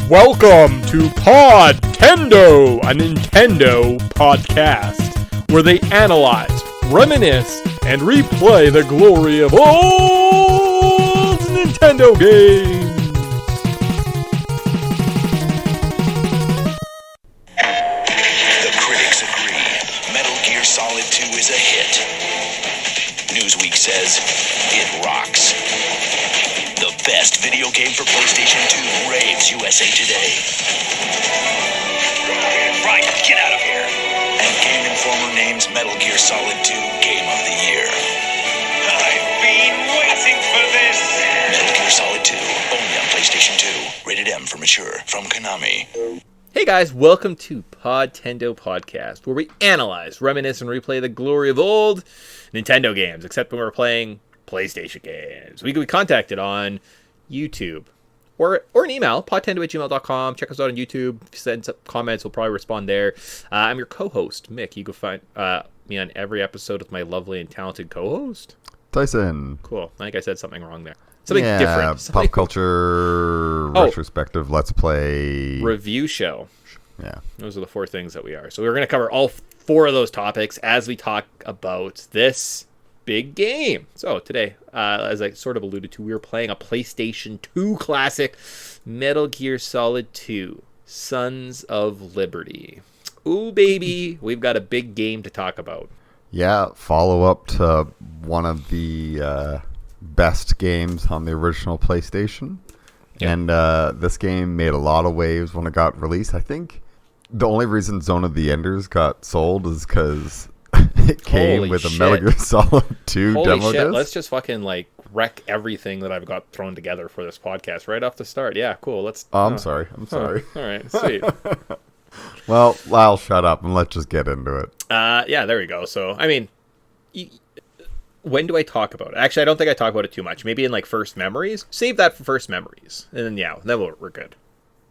Welcome to Podtendo, a Nintendo podcast, where they analyze, reminisce, and replay the glory of old Nintendo games. The critics agree. Metal Gear Solid 2 is a hit. Newsweek says it rocks. The best video game for PlayStation 2 raves USA Today. Right, get out of here. And Game Informer names Metal Gear Solid 2 Game of the Year. I've been waiting for this. Metal Gear Solid 2, only on PlayStation 2. Rated M for mature, from Konami. Hey guys, welcome to Podtendo Podcast, where we analyze, reminisce, and replay the glory of old Nintendo games, except when we're playing PlayStation games. We can be contacted on YouTube or an email, podtendo@gmail.com. Check us out on YouTube. Send some comments. We'll probably respond there. I'm your co-host, Mick. You can find me on every episode with my lovely and talented co-host, Tyson. Cool. I think I said something wrong there. Something different. Pop culture retrospective let's play review show. Yeah. Those are the four things that we are. So we're going to cover all four of those topics as we talk about this big game. So today, as I sort of alluded to, we were playing a PlayStation 2 classic, Metal Gear Solid 2, Sons of Liberty. Ooh, baby, we've got a big game to talk about. Yeah, follow up to one of the best games on the original PlayStation. Yep. And this game made a lot of waves when it got released. I think the only reason Zone of the Enders got sold is because it came with a Metal Gear Solid 2 demo disc. Let's just fucking wreck everything that I've got thrown together for this podcast right off the start. Yeah, cool. Let's. I'm sorry. All right, sweet. Well, I'll shut up and let's just get into it. Yeah, there we go. So, I mean, when do I talk about it? Actually, I don't think I talk about it too much. Maybe in first memories. Save that for first memories, and then we're good.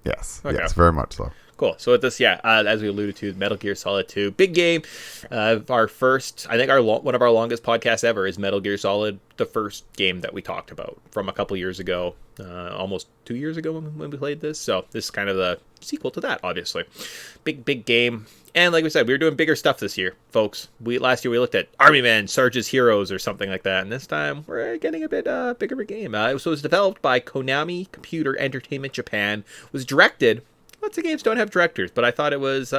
Yes, okay. Yes, very much so. Cool. So with this, as we alluded to, Metal Gear Solid 2, big game. Our first, I think one of our longest podcasts ever is Metal Gear Solid, the first game that we talked about from a couple years ago, almost 2 years ago when we played this. So this is kind of the sequel to that, obviously. Big game. And like we said, we were doing bigger stuff this year, folks. Last year we looked at Army Men, Sarge's Heroes, or something like that. And this time we're getting a bit bigger of a game. So it was developed by Konami Computer Entertainment Japan. Was directed. Lots of games don't have directors, but I thought it was,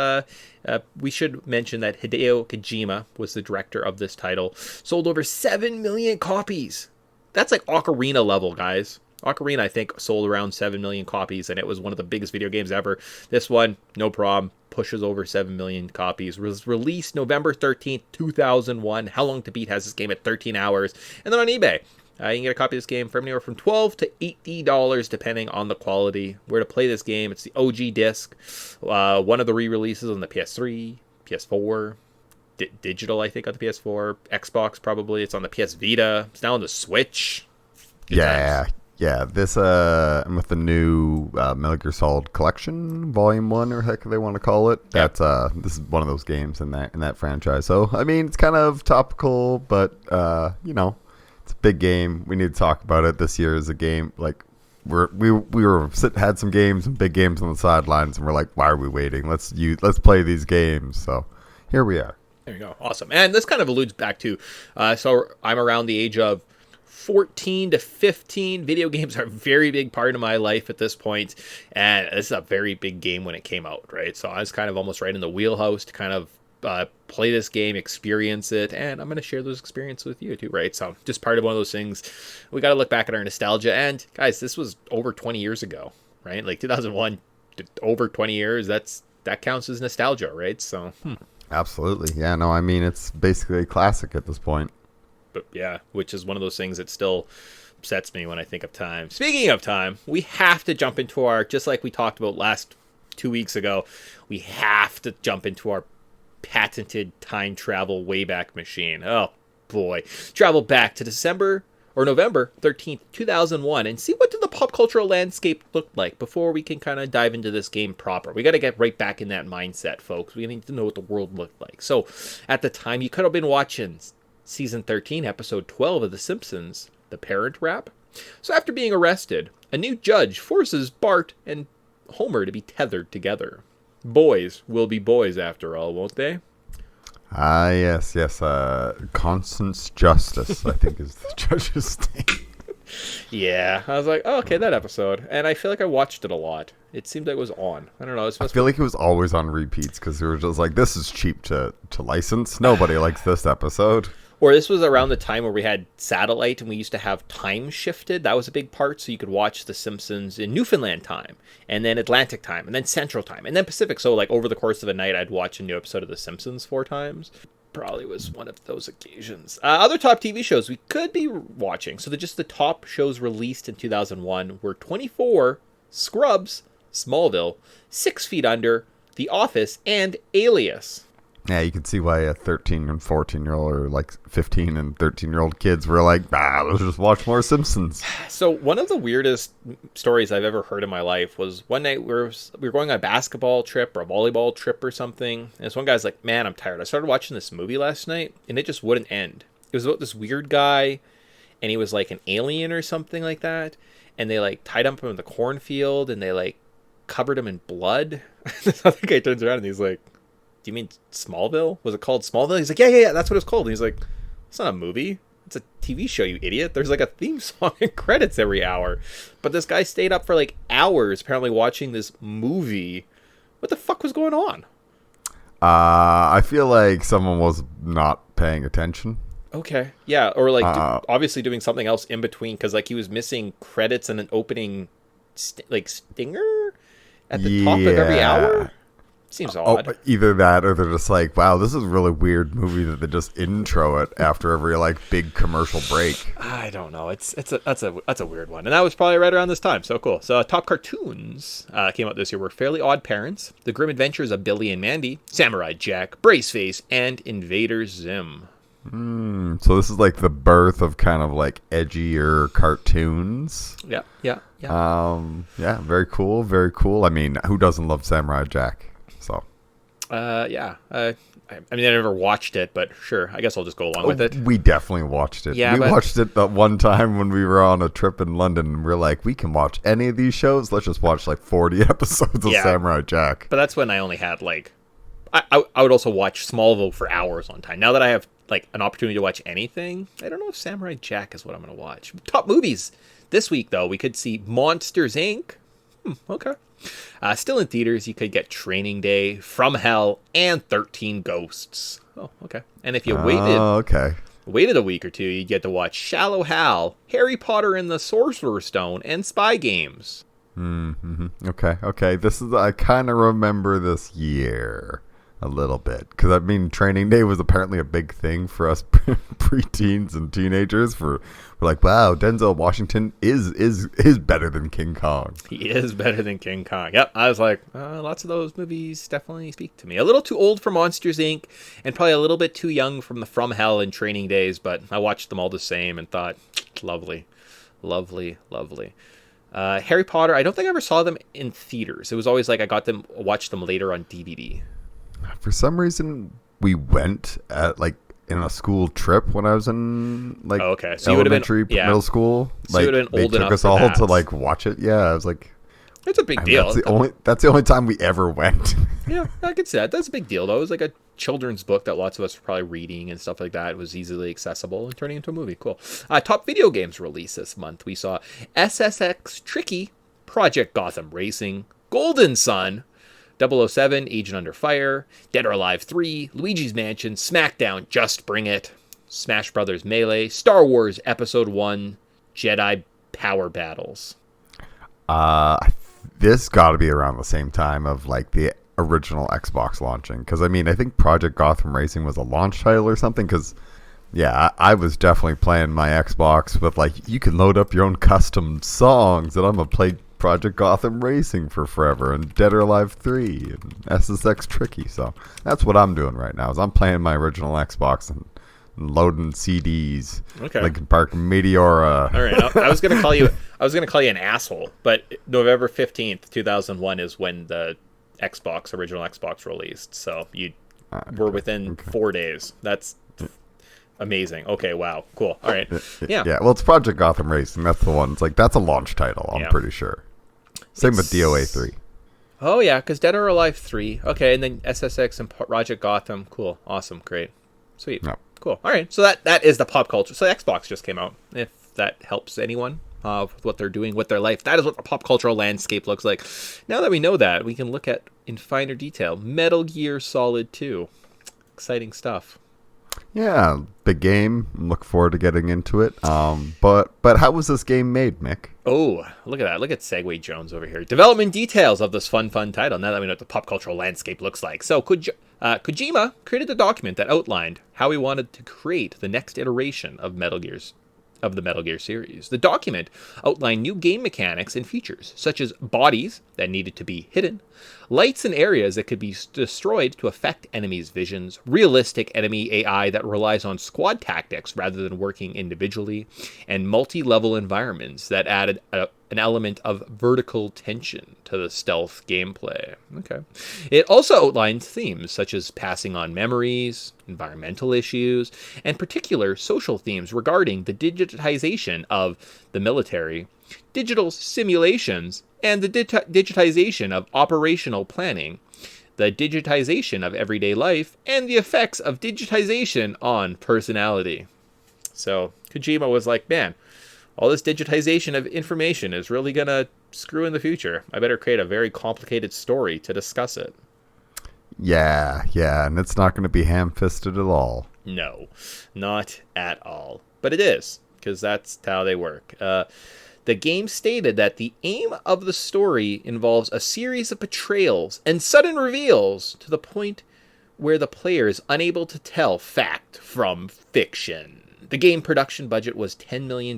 we should mention that Hideo Kojima was the director of this title. Sold over 7 million copies. That's like Ocarina level, guys. Ocarina, I think, sold around 7 million copies, and it was one of the biggest video games ever. This one, no problem, pushes over 7 million copies. Was released November 13th, 2001. How Long to Beat has this game at 13 hours. And then on eBay. You can get a copy of this game for anywhere from $12 to $80, depending on the quality. Where to play this game, it's the OG disc. One of the re-releases on the PS3, PS4, digital, I think, on the PS4, Xbox probably. It's on the PS Vita. It's now on the Switch. Yeah. This and with the new Metal Gear Solid Collection, Volume 1, or heck they want to call it. That's this is one of those games in that franchise. So I mean, it's kind of topical, but it's a big game. We need to talk about it. This year is a game had some games and big games on the sidelines, and we're like, why are we waiting? Let's play these games. So here we are. There you go. Awesome. And this kind of alludes back to, so I'm around the age of 14 to 15. Video games are a very big part of my life at this point, and this is a very big game when it came out, right? So I was kind of almost right in the wheelhouse to kind of play this game, experience it, and I'm going to share those experiences with you too, right? So just part of one of those things. We got to look back at our nostalgia, and guys, this was over 20 years ago, right? 2001, over 20 years, that counts as nostalgia, right? So Absolutely. Yeah, no, I mean, it's basically a classic at this point. But yeah, which is one of those things that still upsets me when I think of time. Speaking of time, we have to jump into our, just like we talked about last 2 weeks ago, we have to jump into our patented time travel Wayback Machine. Oh boy. Travel back to November 13th, 2001, and see what did the pop cultural landscape look like before we can kind of dive into this game proper. We got to get right back in that mindset, folks. We need to know what the world looked like. So at the time, you could have been watching Season 13, Episode 12 of The Simpsons, The Parent Rap. So after being arrested, a new judge forces Bart and Homer to be tethered together. Boys will be boys after all, won't they? Ah, yes. Constance Justice, I think, is the judge's name. Yeah, I was like, oh, okay, that episode. And I feel like I watched it a lot. It seemed like it was on. I don't know. I feel like it was always on repeats because we were just like, this is cheap to license. Nobody likes this episode. Or this was around the time where we had satellite and we used to have time shifted. That was a big part, so you could watch The Simpsons in Newfoundland time, and then Atlantic time, and then Central time, and then Pacific. So like over the course of a night, I'd watch a new episode of The Simpsons 4 times. Probably was one of those occasions. Other top TV shows we could be watching. So just the top shows released in 2001 were 24, Scrubs, Smallville, 6 Feet Under, The Office, and Alias. Yeah, you can see why a 13 and 14-year-old or like 15 and 13-year-old kids were like, let's just watch more Simpsons. So one of the weirdest stories I've ever heard in my life was one night we were going on a basketball trip or a volleyball trip or something. And this one guy's like, man, I'm tired. I started watching this movie last night and it just wouldn't end. It was about this weird guy and he was like an alien or something like that. And they like tied him up in the cornfield and they like covered him in blood. The other guy turns around and he's like, do you mean Smallville? Was it called Smallville? He's like, yeah, that's what it's called. And he's like, it's not a movie. It's a TV show, you idiot. There's like a theme song and credits every hour. But this guy stayed up for like hours apparently watching this movie. What the fuck was going on? I feel like someone was not paying attention. Okay. Yeah, or like obviously doing something else in between because like he was missing credits and an opening stinger at the top of every hour. Seems odd. Either that or they're just like, wow, this is a really weird movie that they just intro it after every like big commercial break. I don't know. That's a weird one. And that was probably right around this time. So cool. So top cartoons came out this year were Fairly Odd Parents, The Grim Adventures of Billy and Mandy, Samurai Jack, Braceface, and Invader Zim. So this is like the birth of kind of like edgier cartoons. Yeah. Yeah, very cool, very cool. I mean, who doesn't love Samurai Jack? So, yeah. I mean, I never watched it, but sure. I guess I'll just go along with it. We definitely watched it. Yeah, we watched it that one time when we were on a trip in London, and we're like, we can watch any of these shows. Let's just watch like 40 episodes of Samurai Jack. But that's when I only had like, I would also watch Smallville for hours on time. Now that I have like an opportunity to watch anything, I don't know if Samurai Jack is what I'm going to watch. Top movies this week, though, we could see Monsters, Inc. Okay. Still in theaters, you could get Training Day, From Hell, and 13 Ghosts. Oh, okay. And if you waited a week or two, you'd get to watch Shallow Hal, Harry Potter and the Sorcerer's Stone, and Spy Games. Okay. I kind of remember this year a little bit because I mean, Training Day was apparently a big thing for us preteens and teenagers. We're like, wow, Denzel Washington is better than King Kong. He is better than King Kong. Yep, I was like, lots of those movies definitely speak to me. A little too old for Monsters, Inc., and probably a little bit too young from the From Hell and Training Days, but I watched them all the same and thought, lovely. Harry Potter, I don't think I ever saw them in theaters. It was always like I watched them later on DVD. For some reason, we went at like in a school trip when I was in like so elementary, middle school. So like they took us all to like watch it. Yeah, I was like, it's a big deal. That's the only time we ever went. Yeah, I could see that. That's a big deal though. It was like a children's book that lots of us were probably reading and stuff like that. It was easily accessible and turning into a movie. Cool. Top video games released this month. We saw SSX Tricky, Project Gotham Racing, Golden Sun, 007, Agent Under Fire, Dead or Alive 3, Luigi's Mansion, SmackDown, Just Bring It, Smash Brothers Melee, Star Wars Episode 1, Jedi Power Battles. This got to be around the same time of like the original Xbox launching. Because I mean, I think Project Gotham Racing was a launch title or something. Because yeah, I was definitely playing my Xbox with like, you can load up your own custom songs and I'm going to play Project Gotham Racing for forever and Dead or Alive 3 and SSX Tricky. So that's what I'm doing right now is I'm playing my original Xbox and loading CDs. Okay. Linkin Park Meteora. All right. I was gonna call you an asshole, but November 15th, 2001 is when the original Xbox released. So you were within 4 days. That's amazing. Okay, wow. Cool. All right. Yeah. Yeah, well, it's Project Gotham Racing. That's the one. It's like, that's a launch title, I'm pretty sure. Same with DOA 3. Oh, yeah, because Dead or Alive 3. Okay, and then SSX and Project Gotham. Cool. Awesome. Great. Sweet. No. Cool. All right, so that is the pop culture. So Xbox just came out. If that helps anyone with what they're doing with their life, that is what the pop cultural landscape looks like. Now that we know that, we can look at, in finer detail, Metal Gear Solid 2. Exciting stuff. Yeah, big game. Look forward to getting into it. But how was this game made, Mick? Oh, look at that. Look at Segway Jones over here. Development details of this fun title, now that we know what the pop cultural landscape looks like. So Kojima created a document that outlined how he wanted to create the next iteration of the Metal Gear series. The document outlined new game mechanics and features, such as bodies that needed to be hidden, lights and areas that could be destroyed to affect enemies' visions, realistic enemy AI that relies on squad tactics rather than working individually, and multi-level environments that added an element of vertical tension to the stealth gameplay. Okay. It also outlined themes such as passing on memories, environmental issues, and particular social themes regarding the digitization of the military, digital simulations, and the digitization of operational planning, the digitization of everyday life, and the effects of digitization on personality. So Kojima was like, man, all this digitization of information is really going to screw in the future. I better create a very complicated story to discuss it. Yeah, and it's not going to be ham-fisted at all. No, not at all. But it is, because that's how they work. The game stated that the aim of the story involves a series of betrayals and sudden reveals to the point where the player is unable to tell fact from fiction. The game production budget was $10 million,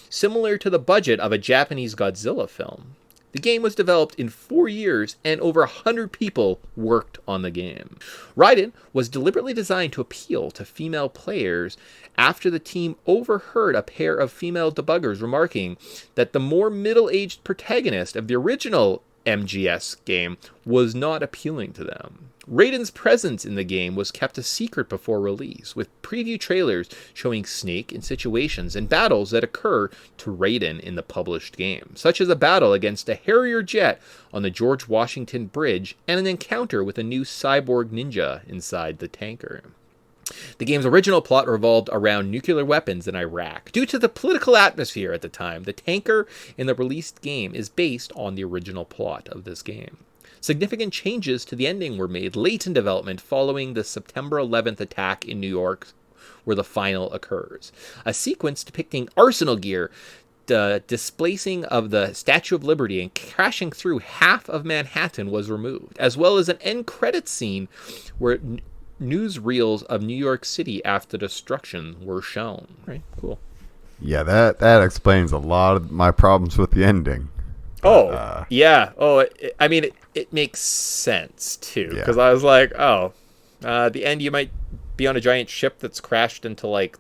similar to the budget of a Japanese Godzilla film. The game was developed in 4 years, and over 100 people worked on the game. Raiden was deliberately designed to appeal to female players after the team overheard a pair of female debuggers remarking that the more middle-aged protagonist of the original MGS game was not appealing to them. Raiden's presence in the game was kept a secret before release, with preview trailers showing Snake in situations and battles that occur to Raiden in the published game, such as a battle against a Harrier jet on the George Washington Bridge and an encounter with a new cyborg ninja inside the tanker. The game's original plot revolved around nuclear weapons in Iraq. Due to the political atmosphere at the time, the tanker in the released game is based on the original plot of this game. Significant changes to the ending were made late in development following the September 11th attack in New York, where the final occurs. A sequence depicting Arsenal gear displacing of the Statue of Liberty and crashing through half of Manhattan was removed, as well as an end credits scene where newsreels of New York City after destruction were shown. Right, cool. Yeah, that explains a lot of my problems with the ending. But, yeah. Oh, it makes sense, too. Because I was like, the end, you might be on a giant ship that's crashed into, like,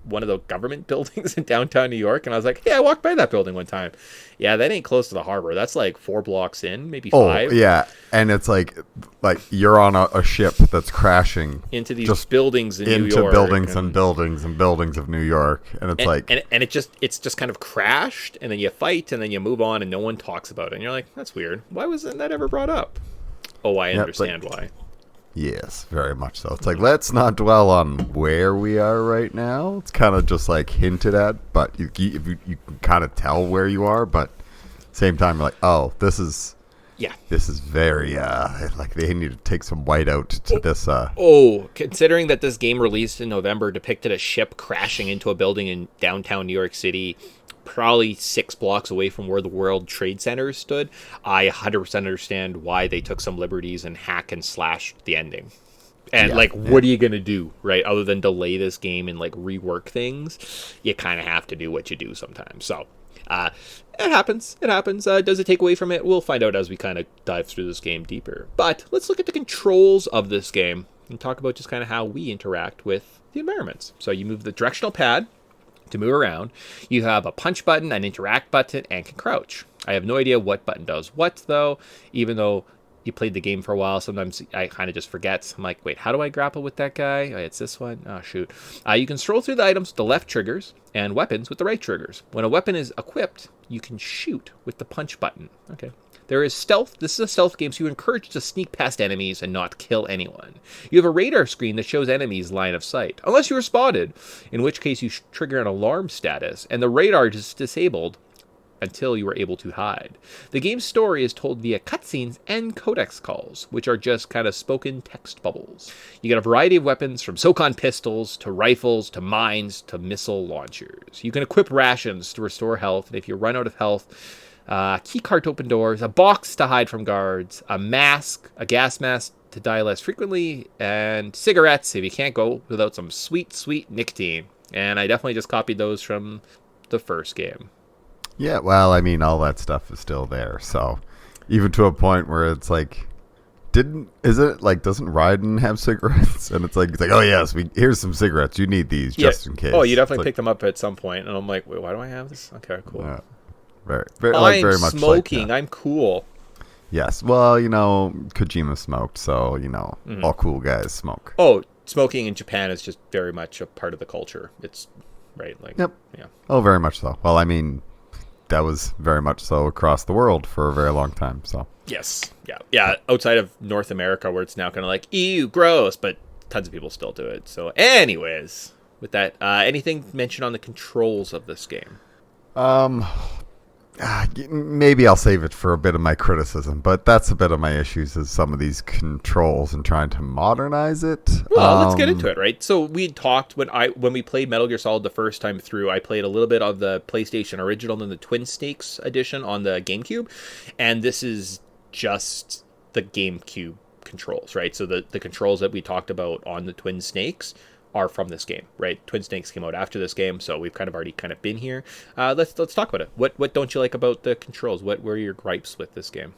one of the government buildings in downtown New York. And I was like, hey, I walked by that building one time. Yeah, that ain't close to the harbor. That's, like, 4 blocks in, maybe 5. Oh, yeah. And it's like you're on a ship that's crashing into these buildings in New York. Into buildings and buildings and buildings of New York. And it's it's just kind of crashed, and then you fight, and then you move on, and no one talks about it. And you're like, that's weird. Why wasn't that ever brought up? Oh, I understand why. Yes, very much so. It's like, let's not dwell on where we are right now. It's kind of just like hinted at, but you can kind of tell where you are, but same time, you're like, oh, this is very, like they need to take some white out to this. Considering that this game released in November depicted a ship crashing into a building in downtown New York City, probably 6 blocks away from where the World Trade Center stood, I 100% understand why they took some liberties and hack and slash the ending. And, what are you going to do, right? Other than delay this game and, rework things, you kind of have to do what you do sometimes. So, it happens. Does it take away from it? We'll find out as we kind of dive through this game deeper. But let's look at the controls of this game and talk about just kind of how we interact with the environments. So you move the directional pad to move around. You have a punch button, an interact button, and can crouch. I have no idea what button does what, though, even though you played the game for a while. Sometimes I kind of just forget. I'm like, wait, how do I grapple with that guy? Oh, it's this one. Oh, shoot. You can stroll through the items with the left triggers and weapons with the right triggers. When a weapon is equipped, you can shoot with the punch button. Okay. There is stealth. This is a stealth game, so you're encouraged to sneak past enemies and not kill anyone. You have a radar screen that shows enemies line of sight, unless you are spotted, in which case you trigger an alarm status, and the radar is disabled until you are able to hide. The game's story is told via cutscenes and codex calls, which are just kind of spoken text bubbles. You get a variety of weapons, from SOCON pistols, to rifles, to mines, to missile launchers. You can equip rations to restore health, and if you run out of health, key card to open doors, a box to hide from guards, a mask, a gas mask to die less frequently, and cigarettes if you can't go without some sweet, sweet nicotine. And I definitely just copied those from the first game. Yeah, well, I mean, all that stuff is still there. So even to a point where it's like, doesn't Raiden have cigarettes? And it's like, oh yes, here's some cigarettes. You need these just in case. Oh, you definitely pick them up at some point, and I'm like, wait, why do I have this? Okay, cool. Yeah. I'm very much smoking. Like I'm cool. Yes. Well, Kojima smoked, so all cool guys smoke. Oh, smoking in Japan is just very much a part of the culture. It's right, like yep. Yeah. Oh, very much so. Well, I mean, that was very much so across the world for a very long time. So yes, yeah. Outside of North America, where it's now kind of like ew, gross, but tons of people still do it. So, anyways, with that, anything mentioned on the controls of this game? Maybe I'll save it for a bit of my criticism, but that's a bit of my issues is some of these controls and trying to modernize it. Well, let's get into it, right? So we talked when we played Metal Gear Solid the first time through, I played a little bit of the PlayStation original and the Twin Snakes edition on the GameCube, and this is just the GameCube controls, right? So the controls that we talked about on the Twin Snakes are from this game, right? Twin Snakes came out after this game, so we've already been here. Let's talk about it. What don't you like about the controls? What were your gripes with this game?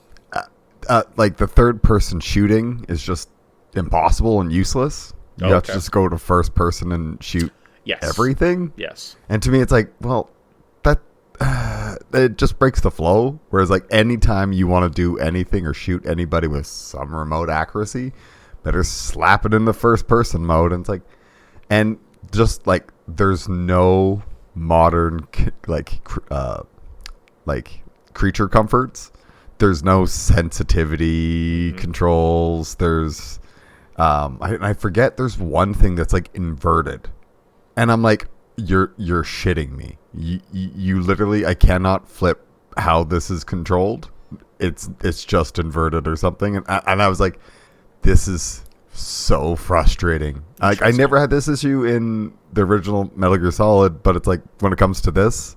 Like the third person shooting is just impossible and useless. You have to just go to first person and shoot everything. Yes. And to me, it's like, well, that it just breaks the flow. Whereas like anytime you want to do anything or shoot anybody with some remote accuracy, better slap it in the first person mode. And it's like, and just like there's no modern creature comforts. There's no sensitivity controls. There's I forget. There's one thing that's like inverted, and I'm like, you're shitting me. You literally, I cannot flip how this is controlled. It's just inverted or something, and I was like, this is so frustrating. Like I never had this issue in the original Metal Gear Solid, but it's like when it comes to this,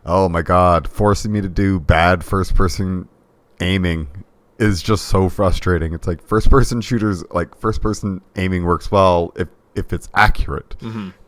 oh my god, forcing me to do bad first person aiming is just so frustrating. It's like first person shooters, like first person aiming works well if it's accurate.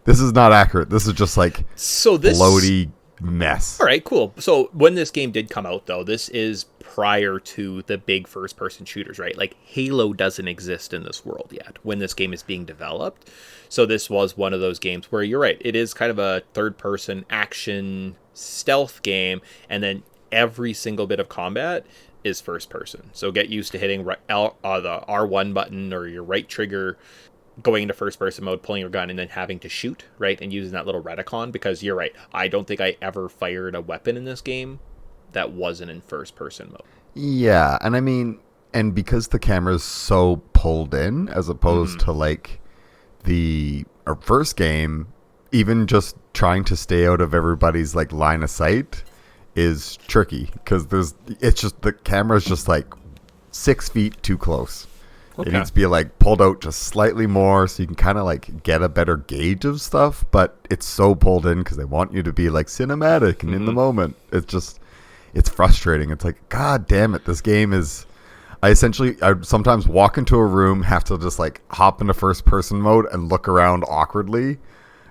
This is not accurate. This is just like floaty mess. All right, cool. So when this game did come out, though, this is prior to the big first-person shooters, right? Like Halo doesn't exist in this world yet when this game is being developed. So this was one of those games where you're right. It is kind of a third-person action stealth game, and then every single bit of combat is first-person. So get used to hitting the R1 button or your right trigger, going into first-person mode, pulling your gun, and then having to shoot, right? And using that little reticon, because you're right. I don't think I ever fired a weapon in this game that wasn't in first-person mode. Yeah, and I mean, and because the camera's so pulled in, as opposed to like the first game, even just trying to stay out of everybody's like line of sight is tricky, because it's just the camera's just like 6 feet too close. Okay. It needs to be like pulled out just slightly more so you can kind of like get a better gauge of stuff, but it's so pulled in because they want you to be like cinematic and in the moment. It's frustrating. It's like, god damn it, this game is... I sometimes walk into a room, have to just like hop into first person mode and look around awkwardly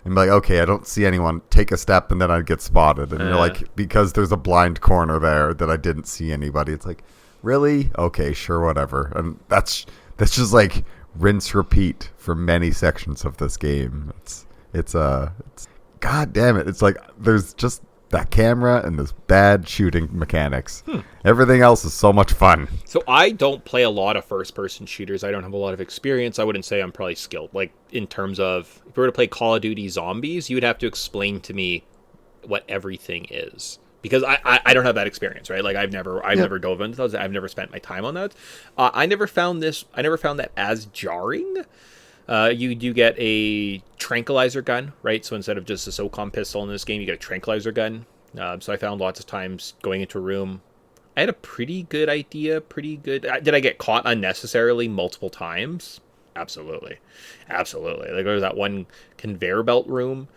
and be like, okay, I don't see anyone, take a step, and then I'd get spotted. And you're like, because there's a blind corner there that I didn't see anybody. It's like, really? Okay, sure, whatever. And that's just like rinse repeat for many sections of this game. It's god damn it. It's like there's just that camera and this bad shooting mechanics. Everything else is so much fun. So I don't play a lot of first-person shooters. I don't have a lot of experience. I wouldn't say I'm probably skilled. Like, in terms of, if we were to play Call of Duty Zombies, you would have to explain to me what everything is, because I don't have that experience, right? Like I've never dove into those. I've never spent my time on that. I never found that as jarring. You do get a tranquilizer gun, right? So instead of just a SOCOM pistol in this game, you get a tranquilizer gun. So I found lots of times going into a room, I had a pretty good idea. Did I get caught unnecessarily multiple times? Absolutely. Like there was that one conveyor belt room.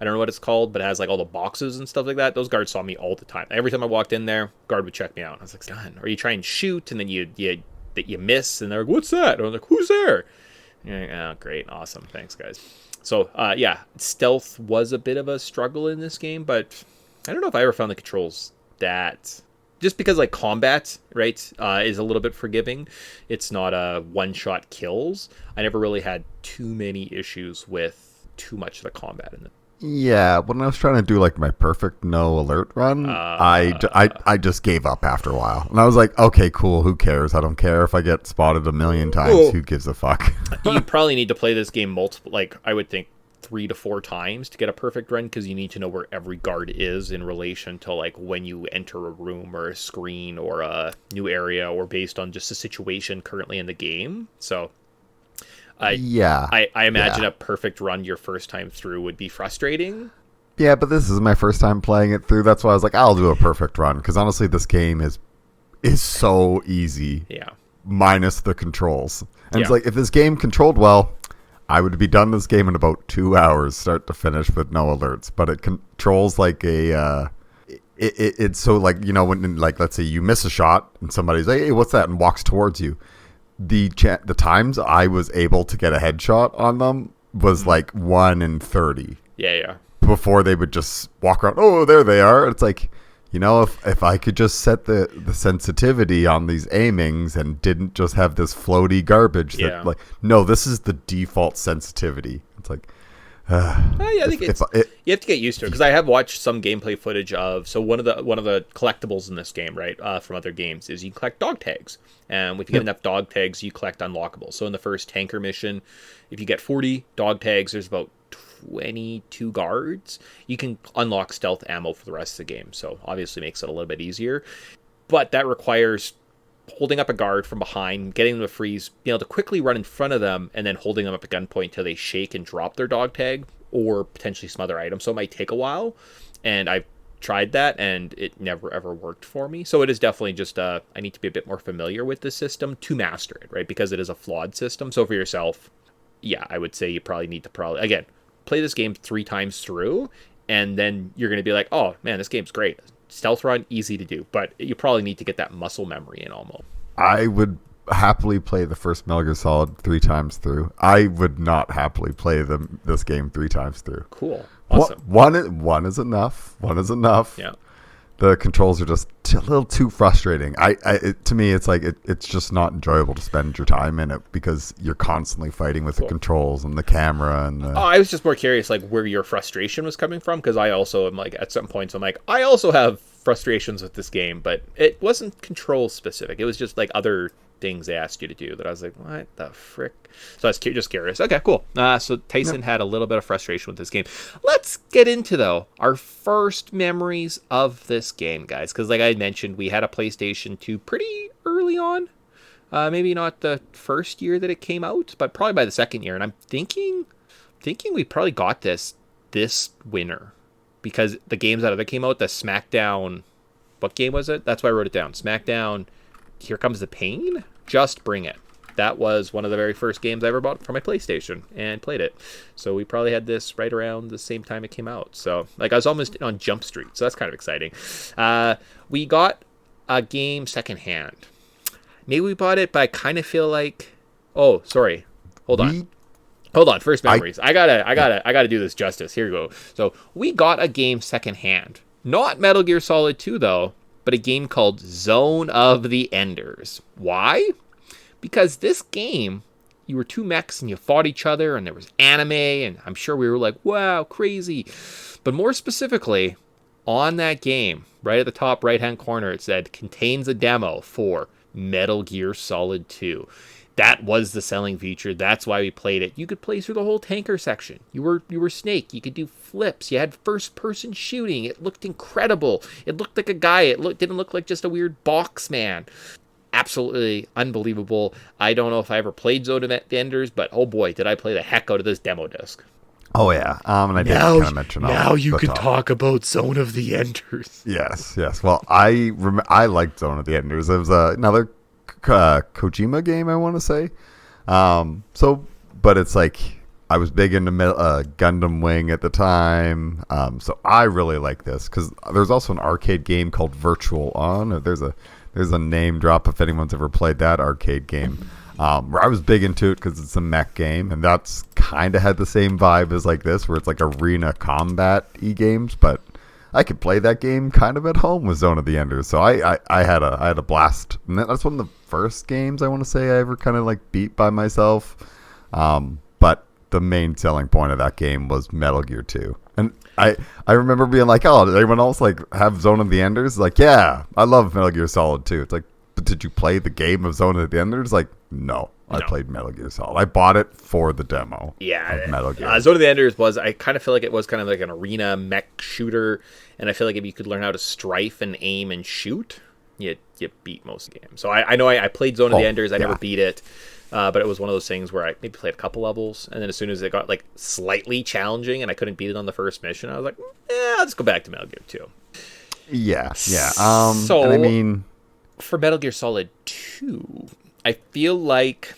I don't know what it's called, but it has like all the boxes and stuff like that. Those guards saw me all the time. Every time I walked in there, guard would check me out. I was like, "God," or you try and shoot, and then you miss, and they're like, "What's that?" And I'm like, "Who's there?" And you're like, "Oh, great, awesome, thanks, guys." So, stealth was a bit of a struggle in this game, but I don't know if I ever found the controls that. Just because like combat, right, is a little bit forgiving. It's not a one-shot kills. I never really had too many issues with too much of the combat in it. Yeah, when I was trying to do like my perfect no alert run, I just gave up after a while. And I was like, okay, cool, who cares? I don't care if I get spotted a million times. Well, who gives a fuck? You probably need to play this game multiple, like I would think 3 to 4 times to get a perfect run, because you need to know where every guard is in relation to like when you enter a room or a screen or a new area, or based on just the situation currently in the game. So I imagine a perfect run your first time through would be frustrating. Yeah, but this is my first time playing it through. That's why I was like, I'll do a perfect run, because honestly, this game is so easy. Yeah. Minus the controls. And it's like, if this game controlled well, I would be done this game in about 2 hours, start to finish, with no alerts. But it controls like a... it's so like, you know, when like, let's say you miss a shot and somebody's like, hey, what's that? And walks towards you. The times I was able to get a headshot on them was like 1 in 30. Yeah. Before they would just walk around, oh, there they are. It's like, you know, if I could just set the sensitivity on these aimings and didn't just have this floaty garbage that like, no, this is the default sensitivity. It's like, I think you have to get used to it, because I have watched some gameplay footage of. So one of the collectibles in this game, right, from other games, is you collect dog tags, and if you get enough dog tags, you collect unlockables. So in the first tanker mission, if you get 40 dog tags, there's about 22 guards. You can unlock stealth ammo for the rest of the game, so obviously makes it a little bit easier. But that requires holding up a guard from behind, getting them to freeze, being able to quickly run in front of them, and then holding them up at gunpoint till they shake and drop their dog tag, or potentially some other item. So it might take a while, and I've tried that, and it never ever worked for me. So it is definitely just I need to be a bit more familiar with the system to master it, right? Because it is a flawed system. So for yourself, I would say you probably need to again play this game 3 times through, and then you're going to be like, oh man, this game's great. Stealth run, easy to do, but you probably need to get that muscle memory in almost. I would happily play the first Metal Gear Solid 3 times through. I would not happily play this game 3 times through. Cool. Awesome. One is enough. Yeah. The controls are just a little too frustrating. To me, it's like it's just not enjoyable to spend your time in it, because you're constantly fighting with the controls and the camera and the... I was just more curious, like, where your frustration was coming from, because I also am like, at some points, I'm like, I also have frustrations with this game, but it wasn't control specific. It was just like other things they asked you to do that I was like, what the frick? So I was just curious. Okay, cool. So Tyson had a little bit of frustration with this game. Let's get into, though, our first memories of this game, guys, because like I mentioned, we had a PlayStation 2 pretty early on. Maybe not the first year that it came out, but probably by the second year. And I'm thinking we probably got this winter, because the games that came out, the SmackDown, what game was it? That's why I wrote it down. SmackDown, Here Comes the Pain, Just Bring It. That was one of the very first games I ever bought for my PlayStation and played it. So we probably had this right around the same time it came out. So like I was almost on Jump Street. So that's kind of exciting. We got a game secondhand. Maybe we bought it, but I kind of feel like... Oh, sorry. Hold on. First memories. I gotta do this justice. Here we go. So we got a game secondhand. Not Metal Gear Solid 2 though, but a game called Zone of the Enders. Why? Because this game, you were 2 mechs and you fought each other, and there was anime, and I'm sure we were like, wow, crazy. But more specifically, on that game, right at the top right-hand corner, it said, contains a demo for Metal Gear Solid 2. That was the selling feature. That's why we played it. You could play through the whole tanker section. You were Snake. You could do flips. You had first person shooting. It looked incredible. It looked like a guy. Didn't look like just a weird box man. Absolutely unbelievable. I don't know if I ever played Zone of the Enders, but oh boy, did I play the heck out of this demo disc. Oh yeah, and I did kind of mention now you can talk about Zone of the Enders. Yes. Well, I liked Zone of the Enders. It was another Kojima game, I want to say. But it's like I was big into Gundam Wing at the time, so I really like this because there's also an arcade game called Virtual On. There's a name drop if anyone's ever played that arcade game. Where I was big into it because it's a mech game, and that's kind of had the same vibe as like this, where it's like arena combat games. But I could play that game kind of at home with Zone of the Enders, so I had a blast. And that's one of the first games I want to say I ever kind of like beat by myself. But the main selling point of that game was Metal Gear 2, and I remember being like, oh, did anyone else like have Zone of the Enders? Like, yeah, I love Metal Gear Solid 2. It's like, but did you play the game of Zone of the Enders? Like, no. I played Metal Gear Solid. I bought it for the demo. Yeah, of Metal Gear. Zone of the Enders I kind of feel like it was kind of like an arena mech shooter, and I feel like if you could learn how to strafe and aim and shoot, you beat most games. So I know I played Zone of the Enders. I never beat it, but it was one of those things where I maybe played a couple levels, and then as soon as it got like slightly challenging and I couldn't beat it on the first mission, I was like, I'll just go back to Metal Gear 2. Yeah. So and I mean, for Metal Gear Solid 2, I feel like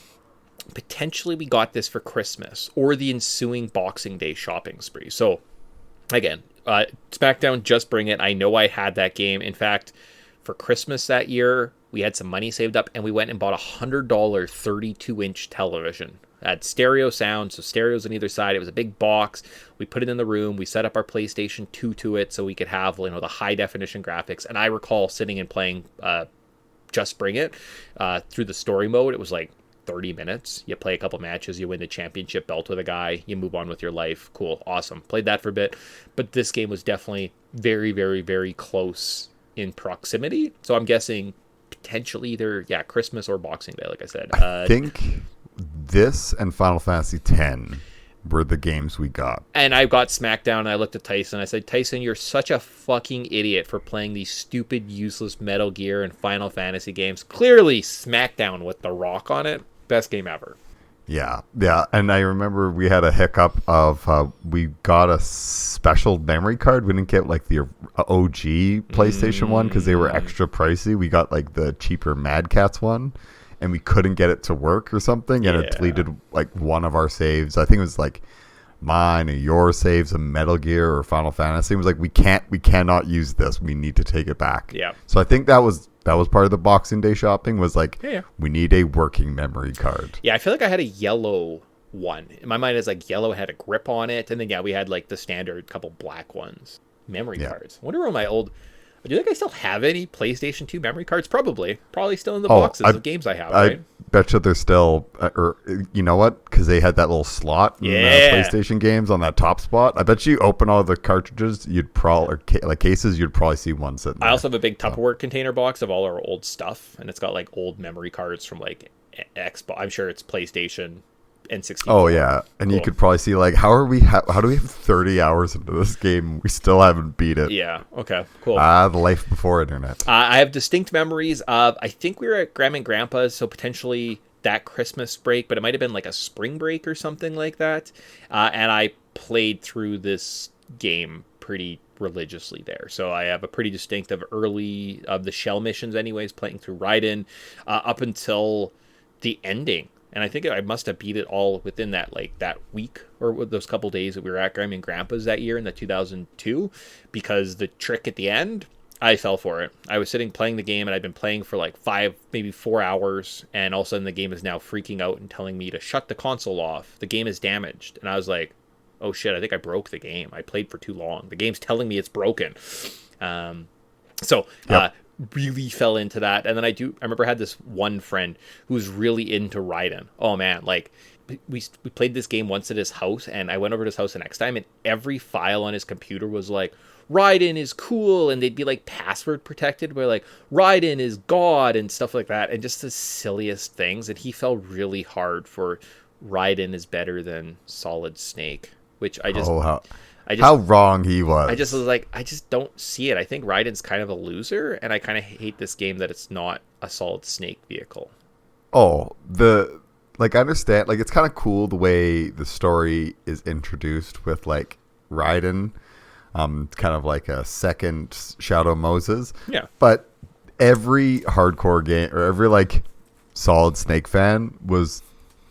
potentially we got this for Christmas or the ensuing Boxing Day shopping spree. So again, SmackDown, Just Bring It. I know I had that game. In fact, for Christmas that year, we had some money saved up and we went and bought a $100 32-inch television. It had stereo sound, so stereos on either side. It was a big box. We put it in the room. We set up our PlayStation 2 to it so we could have, the high definition graphics. And I recall sitting and playing Just Bring It through the story mode. It was like 30 minutes. You play a couple matches, you win the championship belt with a guy, you move on with your life. Cool, awesome. Played that for a bit, but this game was definitely very, very, very close in proximity. So I'm guessing potentially either Christmas or Boxing Day, like I said. I think this and Final Fantasy X were the games we got. And I got SmackDown and I looked at Tyson. I said, Tyson, you're such a fucking idiot for playing these stupid, useless Metal Gear and Final Fantasy games. Clearly, SmackDown with The Rock on it, best game ever. Yeah. And I remember we had a hiccup of we got a special memory card. We didn't get like the OG PlayStation one because they were extra pricey. We got like the cheaper Mad Catz one, and we couldn't get it to work or something, and it deleted like one of our saves. I think it was like mine or your saves of Metal Gear or Final Fantasy. It was like we cannot use this. We need to take it back. Yeah. So I think that was part of the Boxing Day shopping was like, we need a working memory card. Yeah, I feel like I had a yellow one. In my mind, it's like yellow had a grip on it, and then we had like the standard couple black ones. Memory cards. I wonder where my old... Do you think I still have any PlayStation 2 memory cards? Probably still in the boxes of games I have, right? I bet you they're still, or you know what? Because they had that little slot in PlayStation games on that top spot. I bet you open all the cartridges, you'd probably, cases, you'd probably see one sitting there. I also have a big Tupperware container box of all our old stuff, and it's got like old memory cards from like Xbox. I'm sure it's PlayStation and 64. Oh yeah, and you could probably see like how do we have 30 hours into this game? We still haven't beat it. Yeah. Okay. Cool. The life before internet. I have distinct memories of. I think we were at Grandma and Grandpa's, so potentially that Christmas break, but it might have been like a spring break or something like that. And I played through this game pretty religiously there, so I have a pretty distinctive early of the shell missions, anyways, playing through Raiden up until the ending. And I think I must have beat it all within that week or those couple days that we were at Grandma and Grandpa's that year in the 2002, because the trick at the end, I fell for it. I was sitting playing the game and I'd been playing for like 5, maybe 4 hours, and all of a sudden the game is now freaking out and telling me to shut the console off. The game is damaged. And I was like, oh shit, I think I broke the game. I played for too long. The game's telling me it's broken. Really fell into that. And then I remember I had this one friend who was really into Raiden. Oh man, like we played this game once at his house, and I went over to his house the next time, and every file on his computer was like, Raiden is cool, and they'd be like password protected, where like Raiden is God and stuff like that, and just the silliest things. And he fell really hard for Raiden is better than Solid Snake, which I just how wrong he was. I just was like, I just don't see it. I think Raiden's kind of a loser, and I kind of hate this game that it's not a Solid Snake vehicle. Oh, I understand. Like, it's kind of cool the way the story is introduced with, like, Raiden, kind of like a second Shadow Moses. Yeah. But every hardcore game, or every, like, Solid Snake fan was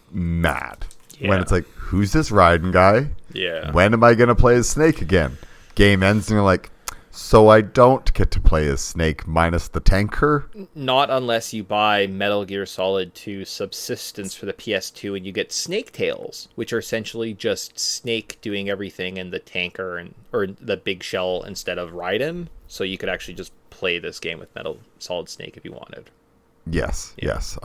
mad. Yeah. When it's like, who's this Raiden guy? Yeah. When am I going to play as Snake again? Game ends and you're like, so I don't get to play as Snake minus the tanker? Not unless you buy Metal Gear Solid 2 Subsistence for the PS2 and you get Snake Tales, which are essentially just Snake doing everything in the tanker or the big shell instead of Raiden. So you could actually just play this game with Metal Solid Snake if you wanted. Yes, yes.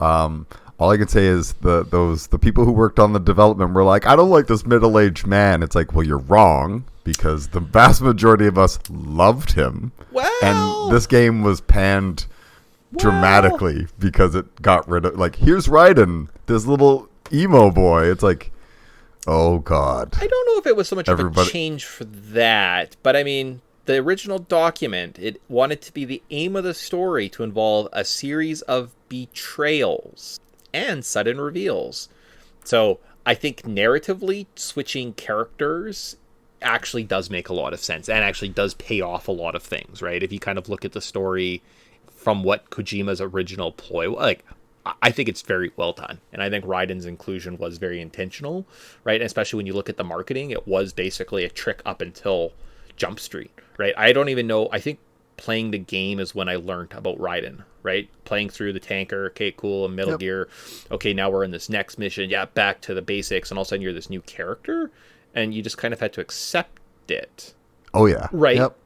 All I can say is the people who worked on the development were like, I don't like this middle-aged man. It's like, well, you're wrong, because the vast majority of us loved him. Well, and this game was panned dramatically because it got rid of, like, here's Raiden, this little emo boy. It's like, oh God. I don't know if it was so much of a change for that, but I mean, the original document, it wanted to be the aim of the story to involve a series of betrayals and sudden reveals. So I think narratively, switching characters actually does make a lot of sense and actually does pay off a lot of things, right? If you kind of look at the story from what Kojima's original ploy, like, I think it's very well done. And I think Raiden's inclusion was very intentional, right? And especially when you look at the marketing, it was basically a trick up until Jump Street, right? I don't even know. I think playing the game is when I learned about Raiden, right? Playing through the tanker, okay, cool, and Metal Gear, okay, now we're in this next mission, yeah, back to the basics, and all of a sudden you're this new character, and you just kind of had to accept it. Oh, yeah. Right. Yep.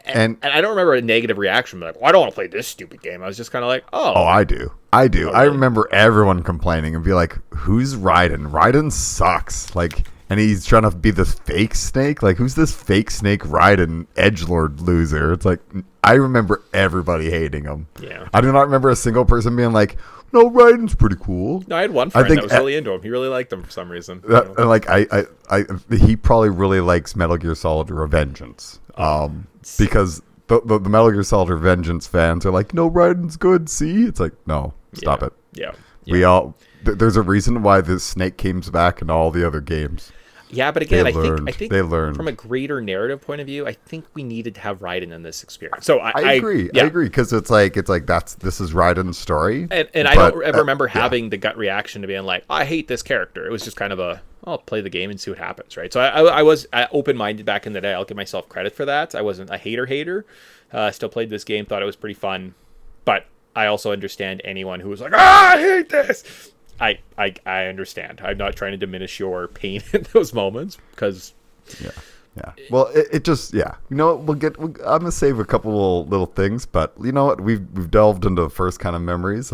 And I don't remember a negative reaction, like, well, I don't want to play this stupid game. I was just kind of like, oh. Oh, I do. Oh, really? I remember everyone complaining and be like, who's Raiden? Raiden sucks. Like, and he's trying to be this fake Snake. Like, who's this fake Snake Raiden edgelord loser? It's like, I remember everybody hating him. Yeah. I do not remember a single person being like, no, Raiden's pretty cool. No, I had one friend that was really into him. He really liked him for some reason. And like, he probably really likes Metal Gear Solid Revengeance. Because the Metal Gear Solid Revengeance fans are like, no, Raiden's good. See, it's like, no, stop it. Yeah. There's a reason why this Snake came back in all the other games. Yeah, but again, I think they learned from a greater narrative point of view, I think we needed to have Raiden in this experience. So I agree. Yeah. I agree, because it's like this is Raiden's story. And I don't ever remember having the gut reaction to being like, I hate this character. It was just kind of I'll play the game and see what happens, right? So I was open-minded back in the day. I'll give myself credit for that. I wasn't a hater. Still played this game, thought it was pretty fun. But I also understand anyone who was like, I hate this. I understand. I'm not trying to diminish your pain in those moments, because yeah. Well, it just You know what? I'm gonna save a couple little things, but you know what? We've delved into the first kind of memories.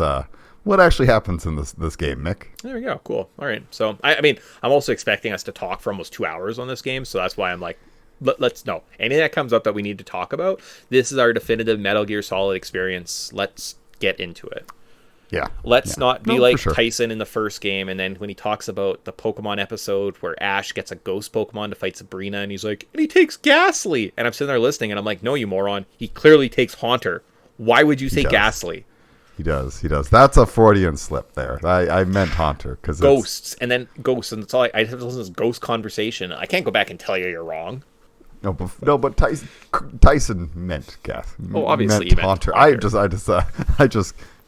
What actually happens in this game, Mick? There we go. Cool. All right. So I mean, I'm also expecting us to talk for almost 2 hours on this game, so that's why I'm like, let's know anything that comes up that we need to talk about. This is our definitive Metal Gear Solid experience. Let's get into it. Yeah. Let's not be like sure. Tyson in the first game, and then when he talks about the Pokemon episode where Ash gets a ghost Pokemon to fight Sabrina, and he's like, and he takes Ghastly. And I'm sitting there listening, and I'm like, no, you moron. He clearly takes Haunter. Why would you say Ghastly? He does. That's a Freudian slip there. I meant Haunter, because Ghosts, and then Ghosts, and that's all I have to listen to this ghost conversation. I can't go back and tell you you're wrong. No, but Tyson meant Ghast. Oh, obviously meant Haunter.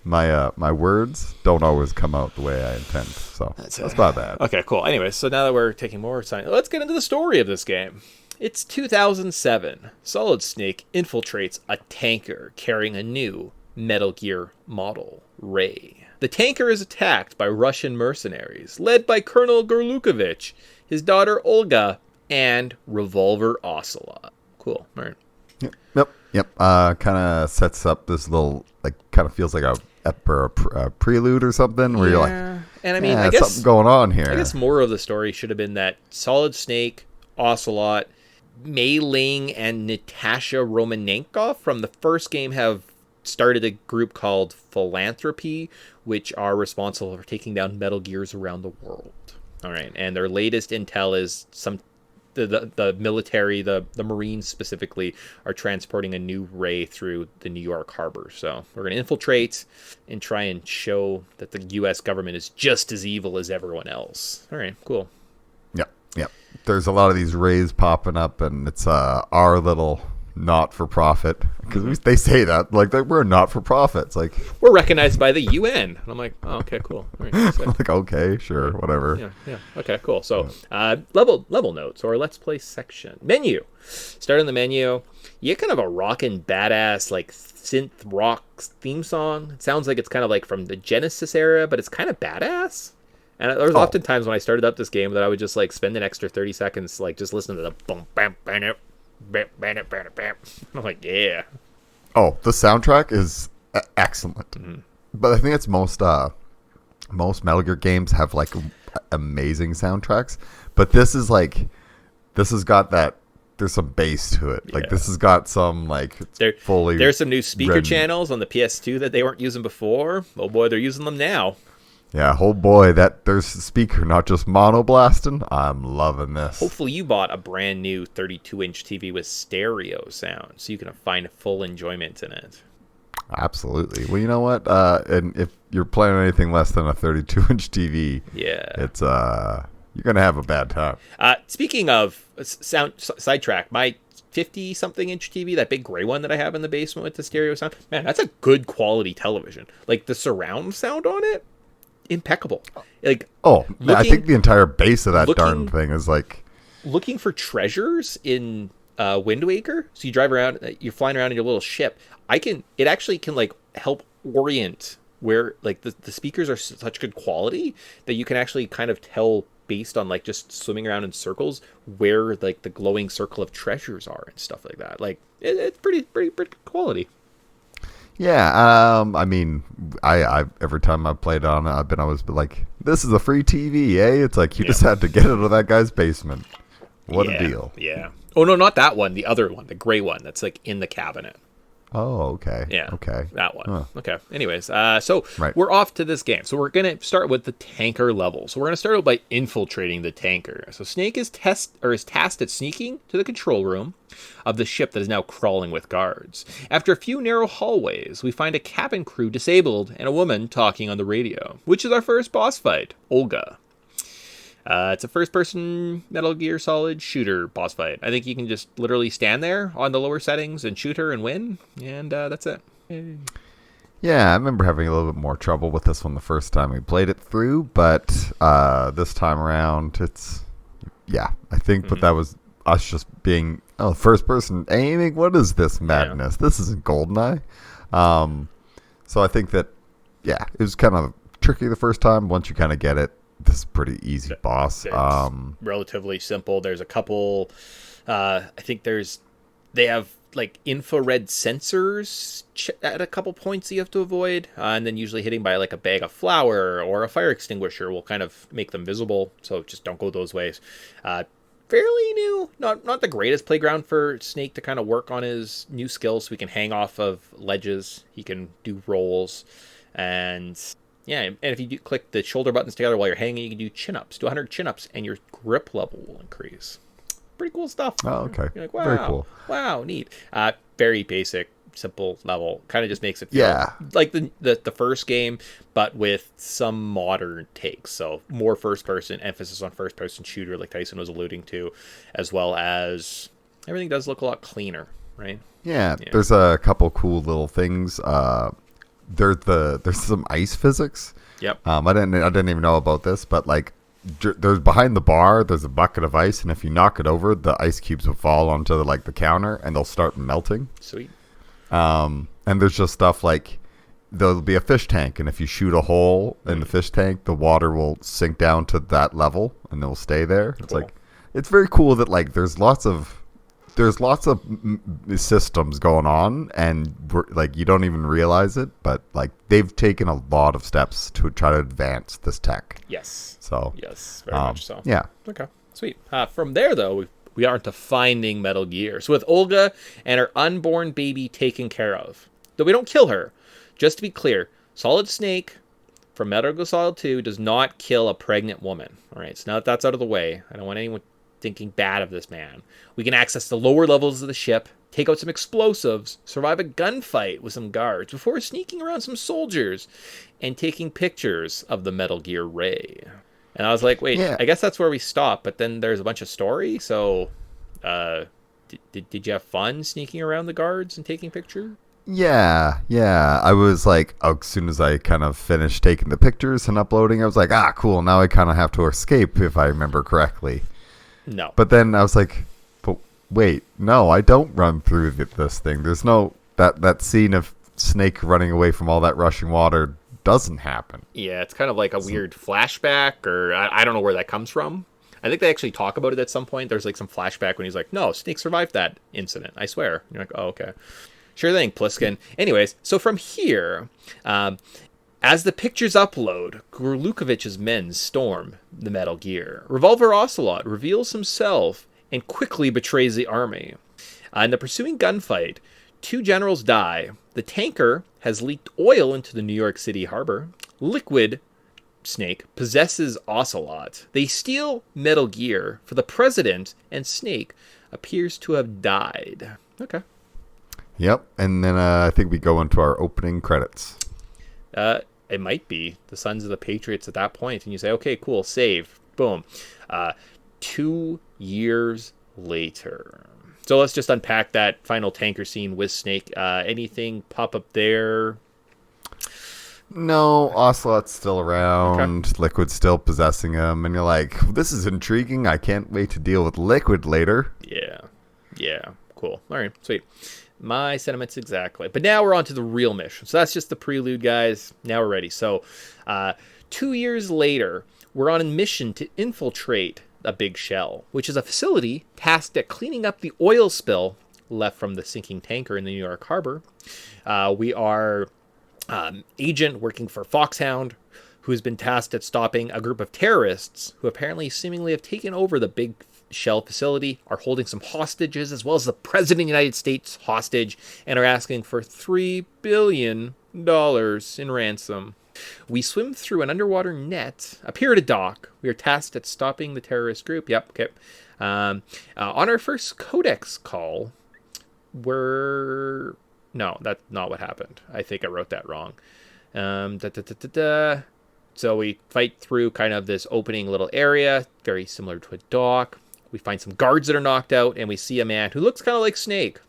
My words don't always come out the way I intend, so that's about that. Okay, cool. Anyway, so now that we're taking more time, let's get into the story of this game. It's 2007. Solid Snake infiltrates a tanker carrying a new Metal Gear model, Ray. The tanker is attacked by Russian mercenaries, led by Colonel Gorlukovich, his daughter Olga, and Revolver Ocelot. Cool. All right. Yep. Kind of sets up this little, like, kind of feels like a prelude or something, where you're like, and I mean, I guess something going on here. I guess more of the story should have been that Solid Snake, Ocelot, Mei Ling and Natasha Romanenkov from the first game have started a group called Philanthropy, which are responsible for taking down Metal Gears around the world. All right, and their latest intel is the military, the Marines specifically, are transporting a new ray through the New York harbor. So we're going to infiltrate and try and show that the U.S. government is just as evil as everyone else. All right, cool. Yep. There's a lot of these rays popping up, and it's our little not-for-profit, because they say that like we're not-for-profit. It's like we're recognized by the UN, and I'm like, oh, okay, cool. All right, like, okay, sure, whatever. Yeah, okay, cool. So level notes or let's play section menu. Start on the menu. You get kind of a rockin' badass like synth rock theme song. It sounds like it's kind of like from the Genesis era, but it's kind of badass. And there was often times when I started up this game that I would just like spend an extra 30 seconds like just listening to the boom bam bam bam bam bam bam. I'm like, yeah. Oh, the soundtrack is excellent. Mm-hmm. But I think it's most Metal Gear games have like amazing soundtracks. But this has got that. There's some bass to it. Like this has got some like fully. There's some new speaker channels on the PS2 that they weren't using before. Oh boy, they're using them now. Yeah, oh boy, there's a speaker, not just mono blasting. I'm loving this. Hopefully you bought a brand new 32-inch TV with stereo sound, so you can find full enjoyment in it. Absolutely. Well, you know what? And if you're playing anything less than a 32-inch TV, it's you're gonna have a bad time. Speaking of sound, sidetrack, my 50-something inch TV, that big gray one that I have in the basement with the stereo sound, man, that's a good quality television. Like the surround sound on it. Impeccable. Like I think the entire base of that darn thing is like looking for treasures in Wind Waker. So you drive around, you're flying around in your little ship. It actually can like help orient where like the speakers are such good quality that you can actually kind of tell based on like just swimming around in circles where like the glowing circle of treasures are and stuff like that. Like it's pretty quality. Yeah, I mean, I every time I played on it, I've been always like, this is a free TV, eh? It's like you just had to get it out of that guy's basement. What a deal. Yeah. Oh, no, not that one. The other one, the gray one that's like in the cabinet. Oh, okay. Yeah. Okay. That one. Huh. Okay. Anyways, we're off to this game. So we're going to start with the tanker level. So we're going to start out by infiltrating the tanker. So Snake is tasked at sneaking to the control room of the ship that is now crawling with guards. After a few narrow hallways, we find a cabin crew disabled and a woman talking on the radio, which is our first boss fight, Olga. It's a first-person Metal Gear Solid shooter boss fight. I think you can just literally stand there on the lower settings and shoot her and win, and that's it. Yay. Yeah, I remember having a little bit more trouble with this one the first time we played it through, but this time around, I think that was us just being first-person aiming. What is this madness? This isn't GoldenEye. So I think that, it was kind of tricky the first time. Once you kind of get it, this is a pretty easy boss. It's relatively simple. There's a couple, I think they have like infrared sensors at a couple points you have to avoid. And then usually hitting by like a bag of flour or a fire extinguisher will kind of make them visible. So just don't go those ways. Fairly new, not the greatest playground for Snake to kind of work on his new skills. So he can hang off of ledges. He can do rolls and... Yeah, and if you click the shoulder buttons together while you're hanging, you can do chin-ups. Do 100 chin-ups, and your grip level will increase. Pretty cool stuff. Oh, okay. You're like, wow, very cool. Wow, neat. Very basic, simple level. Kind of just makes it feel like the first game, but with some modern takes. So more first-person, emphasis on first-person shooter, like Tyson was alluding to, as well as everything does look a lot cleaner, right? Yeah. There's a couple cool little things. There's some ice physics. Yep. I didn't even know about this, but like there's behind the bar, there's a bucket of ice, and if you knock it over, the ice cubes will fall onto the counter and they'll start melting. Sweet. And there's just stuff like there'll be a fish tank, and if you shoot a hole in the fish tank, the water will sink down to that level and it'll stay there. It's like it's very cool that like there's lots of systems going on, and like you don't even realize it, but like they've taken a lot of steps to try to advance this tech. Yes. So yes, very much so. Yeah. Okay. Sweet. From there, though, we We are to finding Metal Gear. So with Olga and her unborn baby taken care of, though we don't kill her, just to be clear, Solid Snake from Metal Gear Solid 2 does not kill a pregnant woman. All right, so now that that's out of the way, I don't want anyone thinking bad of this man. We can access the lower levels of the ship, take out some explosives, survive a gunfight with some guards before sneaking around some soldiers and taking pictures of the Metal Gear Ray. And I was like, wait, I guess that's where we stop. But then there's a bunch of story. So did you have fun sneaking around the guards and taking pictures? Yeah. I was like, as soon as I kind of finished taking the pictures and uploading, I was like, cool. Now I kind of have to escape, if I remember correctly. No. But then I was like, but wait, no, I don't run through this thing. There's no, that scene of Snake running away from all that rushing water doesn't happen. Yeah, it's kind of like a weird flashback, or I don't know where that comes from. I think they actually talk about it at some point. There's like some flashback when he's like, no, Snake survived that incident, I swear. And you're like, oh, okay. Sure thing, Pliskin. Anyways, so from here, as the pictures upload, Gorlukovich's men storm the Metal Gear. Revolver Ocelot reveals himself and quickly betrays the army. In the pursuing gunfight, 2 generals die. The tanker has leaked oil into the New York City harbor. Liquid Snake possesses Ocelot. They steal Metal Gear for the president, and Snake appears to have died. Okay. Yep, and then I think we go into our opening credits. It might be the Sons of the Patriots at that point, and you say, okay, cool, save. Boom. 2 years later. So let's just unpack that final tanker scene with Snake. Anything pop up there? No, Ocelot's still around. Okay. Liquid's still possessing him. And you're like, this is intriguing. I can't wait to deal with Liquid later. Yeah. Cool. All right, sweet. My sentiments exactly. But now we're on to the real mission. So that's just the prelude, guys. Now we're ready. So 2 years later, we're on a mission to infiltrate a big shell, which is a facility tasked at cleaning up the oil spill left from the sinking tanker in the New York harbor. We are agent working for Foxhound, who has been tasked at stopping a group of terrorists who apparently seemingly have taken over the big shell facility, are holding some hostages, as well as the President of the United States hostage, and are asking for $3 billion in ransom. We swim through an underwater net, appear at a dock. We are tasked at stopping the terrorist group. Yep, okay. On our first Codex call, No, that's not what happened. I think I wrote that wrong. So we fight through kind of this opening little area, very similar to a dock. We find some guards that are knocked out, and we see a man who looks kind of like Snake,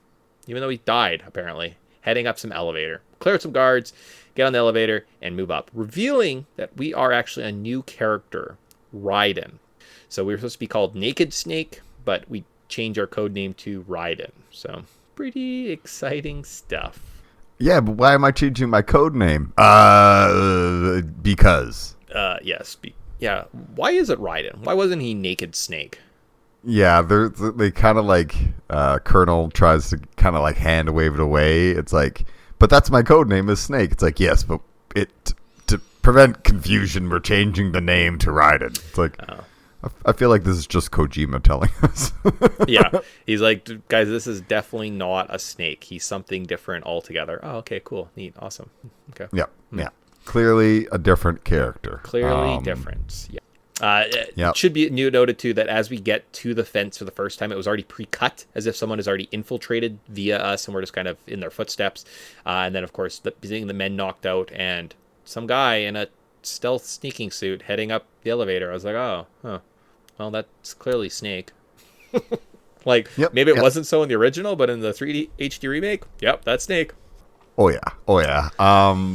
even though he died, apparently, heading up some elevator. Clear out some guards, get on the elevator, and move up, revealing that we are actually a new character, Raiden. So we were supposed to be called Naked Snake, but we changed our code name to Raiden. So pretty exciting stuff. Yeah, but why am I changing my code name? Because. Yes. Why is it Raiden? Why wasn't he Naked Snake? Yeah, they kind of like Colonel tries to kind of like hand wave it away. It's like, but that's my code name is Snake. It's like, yes, but to prevent confusion, we're changing the name to Raiden. It's like, I feel like this is just Kojima telling us. Yeah, he's like, guys, this is definitely not a snake. He's something different altogether. Oh, okay, cool, neat, awesome. Okay. Yeah. Clearly a different character. Clearly different. Yeah. Yep. It should be noted, too, that as we get to the fence for the first time, it was already pre-cut, as if someone has already infiltrated via us, and we're just kind of in their footsteps. And then, of course, seeing the men knocked out, and some guy in a stealth sneaking suit heading up the elevator. I was like, oh, huh. Well, that's clearly Snake. Maybe it wasn't so in the original, but in the 3D HD remake, yep, that's Snake. Oh, yeah.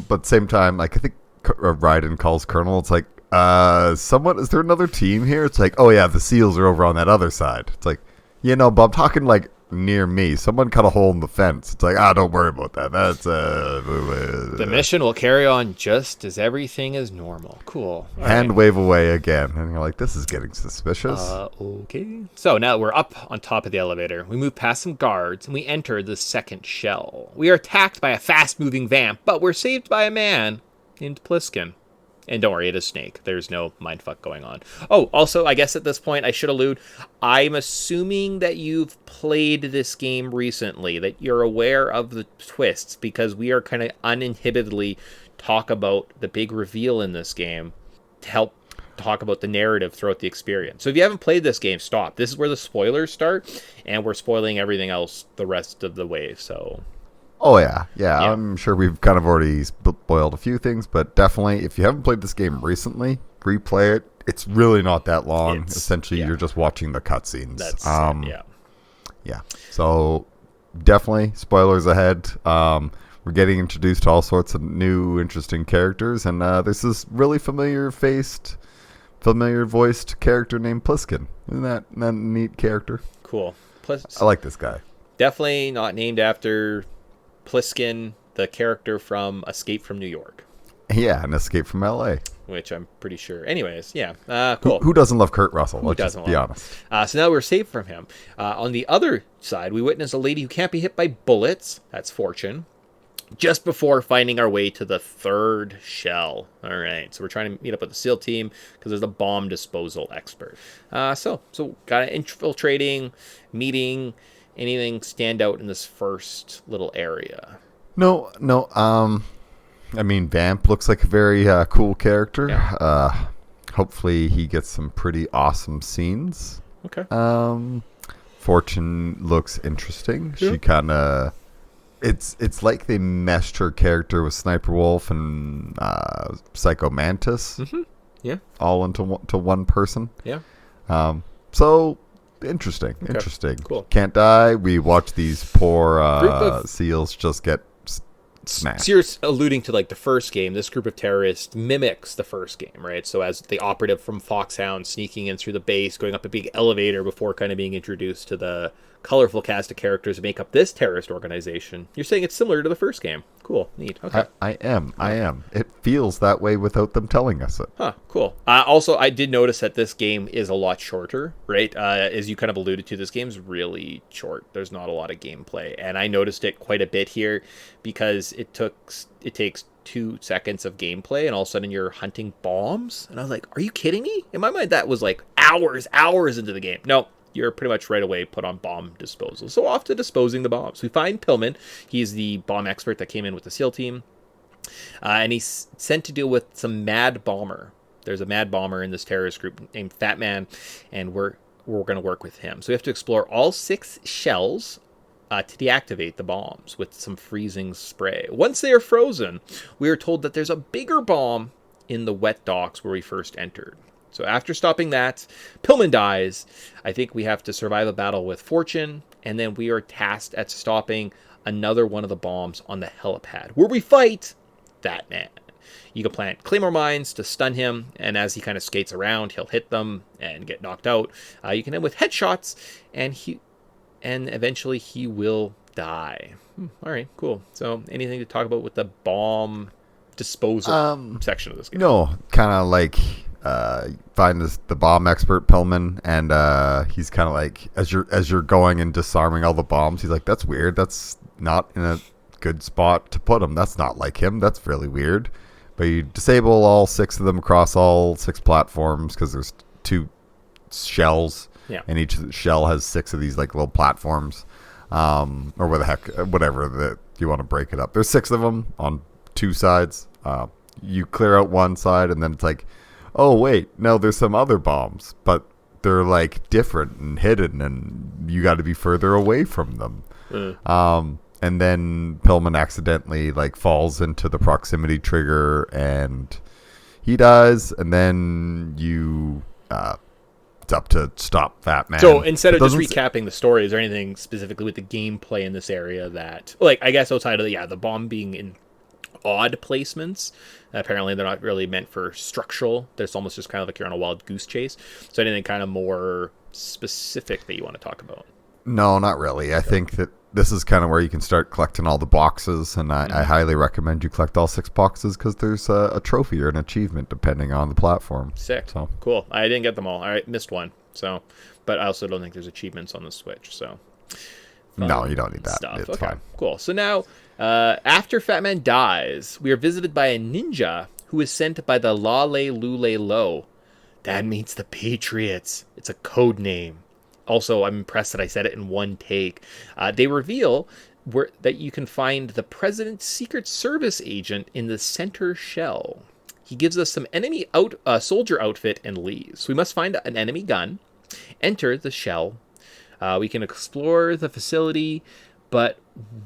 But same time, like, I think Raiden calls Colonel, it's like, is there another team here? It's like, oh yeah, the SEALs are over on that other side. It's like, but I'm talking like near me. Someone cut a hole in the fence. It's like, don't worry about that. That's the mission will carry on just as everything is normal. Cool. Hand wave away again. And you're like, this is getting suspicious. Okay. So now we're up on top of the elevator. We move past some guards and we enter the second shell. We are attacked by a fast moving vamp, but we're saved by a man named Pliskin. And don't worry, it is Snake. There's no mindfuck going on. Oh, also, I guess at this point, I should allude, I'm assuming that you've played this game recently, that you're aware of the twists, because we are kind of uninhibitedly talk about the big reveal in this game to help talk about the narrative throughout the experience. So if you haven't played this game, stop. This is where the spoilers start, and we're spoiling everything else the rest of the way, so... Oh, yeah. I'm sure we've kind of already spoiled a few things, but definitely, if you haven't played this game recently, replay it. It's really not that long. Essentially, you're just watching the cutscenes. That's Yeah. So, definitely, spoilers ahead. We're getting introduced to all sorts of new, interesting characters, and there's this really familiar voiced character named Pliskin. Isn't that a neat character? Cool. I like this guy. Definitely not named after Pliskin, the character from Escape from New York. Yeah, an Escape from L.A. Which I'm pretty sure. Anyways, yeah, cool. Who doesn't love Kurt Russell? Who Let's doesn't just be honest. So now we're saved from him. On the other side, we witness a lady who can't be hit by bullets. That's Fortune. Just before finding our way to the third shell. All right, so we're trying to meet up with the SEAL team because there's a bomb disposal expert. So got infiltrating, meeting. Anything stand out in this first little area? No. I mean, Vamp looks like a very cool character. Yeah. Hopefully, he gets some pretty awesome scenes. Okay. Fortune looks interesting. Yeah. She kind of... It's like they meshed her character with Sniper Wolf and Psycho Mantis. Mm-hmm. Yeah. All into one person. Yeah. So... Interesting. Cool. Can't die. We watch these poor SEALs just get smacked. So you're alluding to like the first game. This group of terrorists mimics the first game, right? So as the operative from Foxhound sneaking in through the base, going up a big elevator before kind of being introduced to the colorful cast of characters that make up this terrorist organization. You're saying it's similar to the first game. Cool. Neat. Okay. I am. It feels that way without them telling us it. Huh. Cool. Also, I did notice that this game is a lot shorter, right? As you kind of alluded to, this game's really short. There's not a lot of gameplay. And I noticed it quite a bit here because it takes 2 seconds of gameplay and all of a sudden you're hunting bombs. And I was like, are you kidding me? In my mind, that was like hours into the game. No. You're pretty much right away put on bomb disposal. So off to disposing the bombs. We find Pillman. He's the bomb expert that came in with the SEAL team. And he's sent to deal with some mad bomber. There's a mad bomber in this terrorist group named Fat Man, and we're going to work with him. So we have to explore all 6 shells to deactivate the bombs with some freezing spray. Once they are frozen, we are told that there's a bigger bomb in the wet docks where we first entered. So after stopping that, Pillman dies. I think we have to survive a battle with Fortune, and then we are tasked at stopping another one of the bombs on the helipad, where we fight that man. You can plant Claymore mines to stun him, and as he kind of skates around, he'll hit them and get knocked out. You can end with headshots, and eventually he will die. All right, cool. So anything to talk about with the bomb disposal section of this game? No, kind of like... find the bomb expert Pillman, and he's kind of like as you're going and disarming all the bombs, he's like, that's weird, that's not in a good spot to put him, that's not like him, that's really weird. But you disable all 6 of them across all 6 platforms because there's 2 shells, and each shell has 6 of these like little platforms, or whatever that you want to break it up. There's 6 of them on 2 sides. You clear out one side, and then it's like, oh, wait, no, there's some other bombs, but they're, like, different and hidden, and you got to be further away from them. And then Pillman accidentally, like, falls into the proximity trigger, and he dies, and then you... it's up to stop Fat Man. So instead of just recapping the story, is there anything specifically with the gameplay in this area that... Like, I guess outside of the bomb being in odd placements. Apparently they're not really meant for structural. There's almost just kind of like you're on a wild goose chase. So anything kind of more specific that you want to talk about? No, not really. I think that this is kind of where you can start collecting all the boxes, and I highly recommend you collect all 6 boxes because there's a trophy or an achievement depending on the platform. Sick. So cool. I didn't get them all. I missed one. So, but I also don't think there's achievements on the Switch. So no, you don't need that. Stuff. It's fine. Cool. So now, after Fat Man dies, we are visited by a ninja who is sent by the La Le Lule Lo. That means the Patriots. It's a code name. Also, I'm impressed that I said it in one take. They reveal that you can find the President's Secret Service agent in the center shell. He gives us some enemy soldier outfit and leaves. We must find an enemy gun, enter the shell. We can explore the facility, but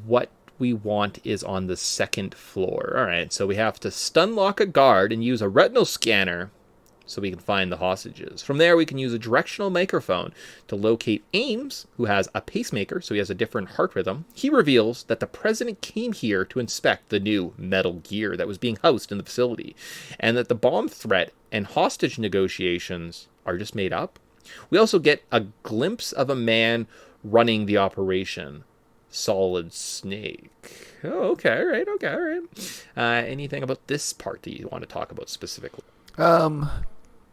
what we want is on the second floor. All right, so we have to stun lock a guard and use a retinal scanner so we can find the hostages. From there, we can use a directional microphone to locate Ames, who has a pacemaker, so he has a different heart rhythm. He reveals that the president came here to inspect the new Metal Gear that was being housed in the facility, and that the bomb threat and hostage negotiations are just made up. We also get a glimpse of a man running the operation. Solid Snake. Oh, okay, all right. Anything about this part that you want to talk about specifically?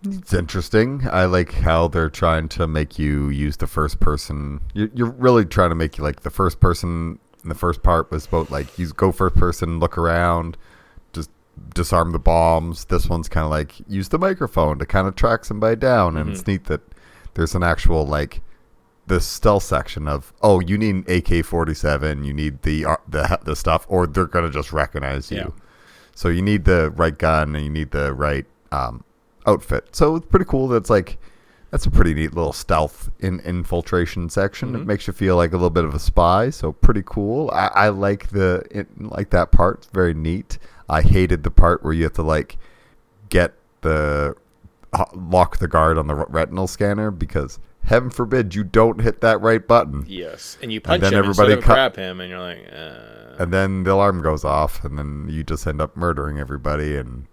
It's interesting. I like how they're trying to make you use the first person. You're really trying to make you like the first person. In the first part was about like you go first person, look around, just disarm the bombs. This one's kind of like use the microphone to kind of track somebody down, and it's neat that there's an actual like the stealth section of you need an AK-47, you need the stuff, or they're gonna just recognize you. Yeah. So you need the right gun and you need the right outfit. So it's pretty cool. That's a pretty neat little stealth infiltration section. It makes you feel like a little bit of a spy. So pretty cool. I like that part. It's very neat. I hated the part where you have to like lock the guard on the retinal scanner because heaven forbid you don't hit that right button. Yes, and you punch then him everybody instead of grab him, and you're like, And then the alarm goes off, and then you just end up murdering everybody and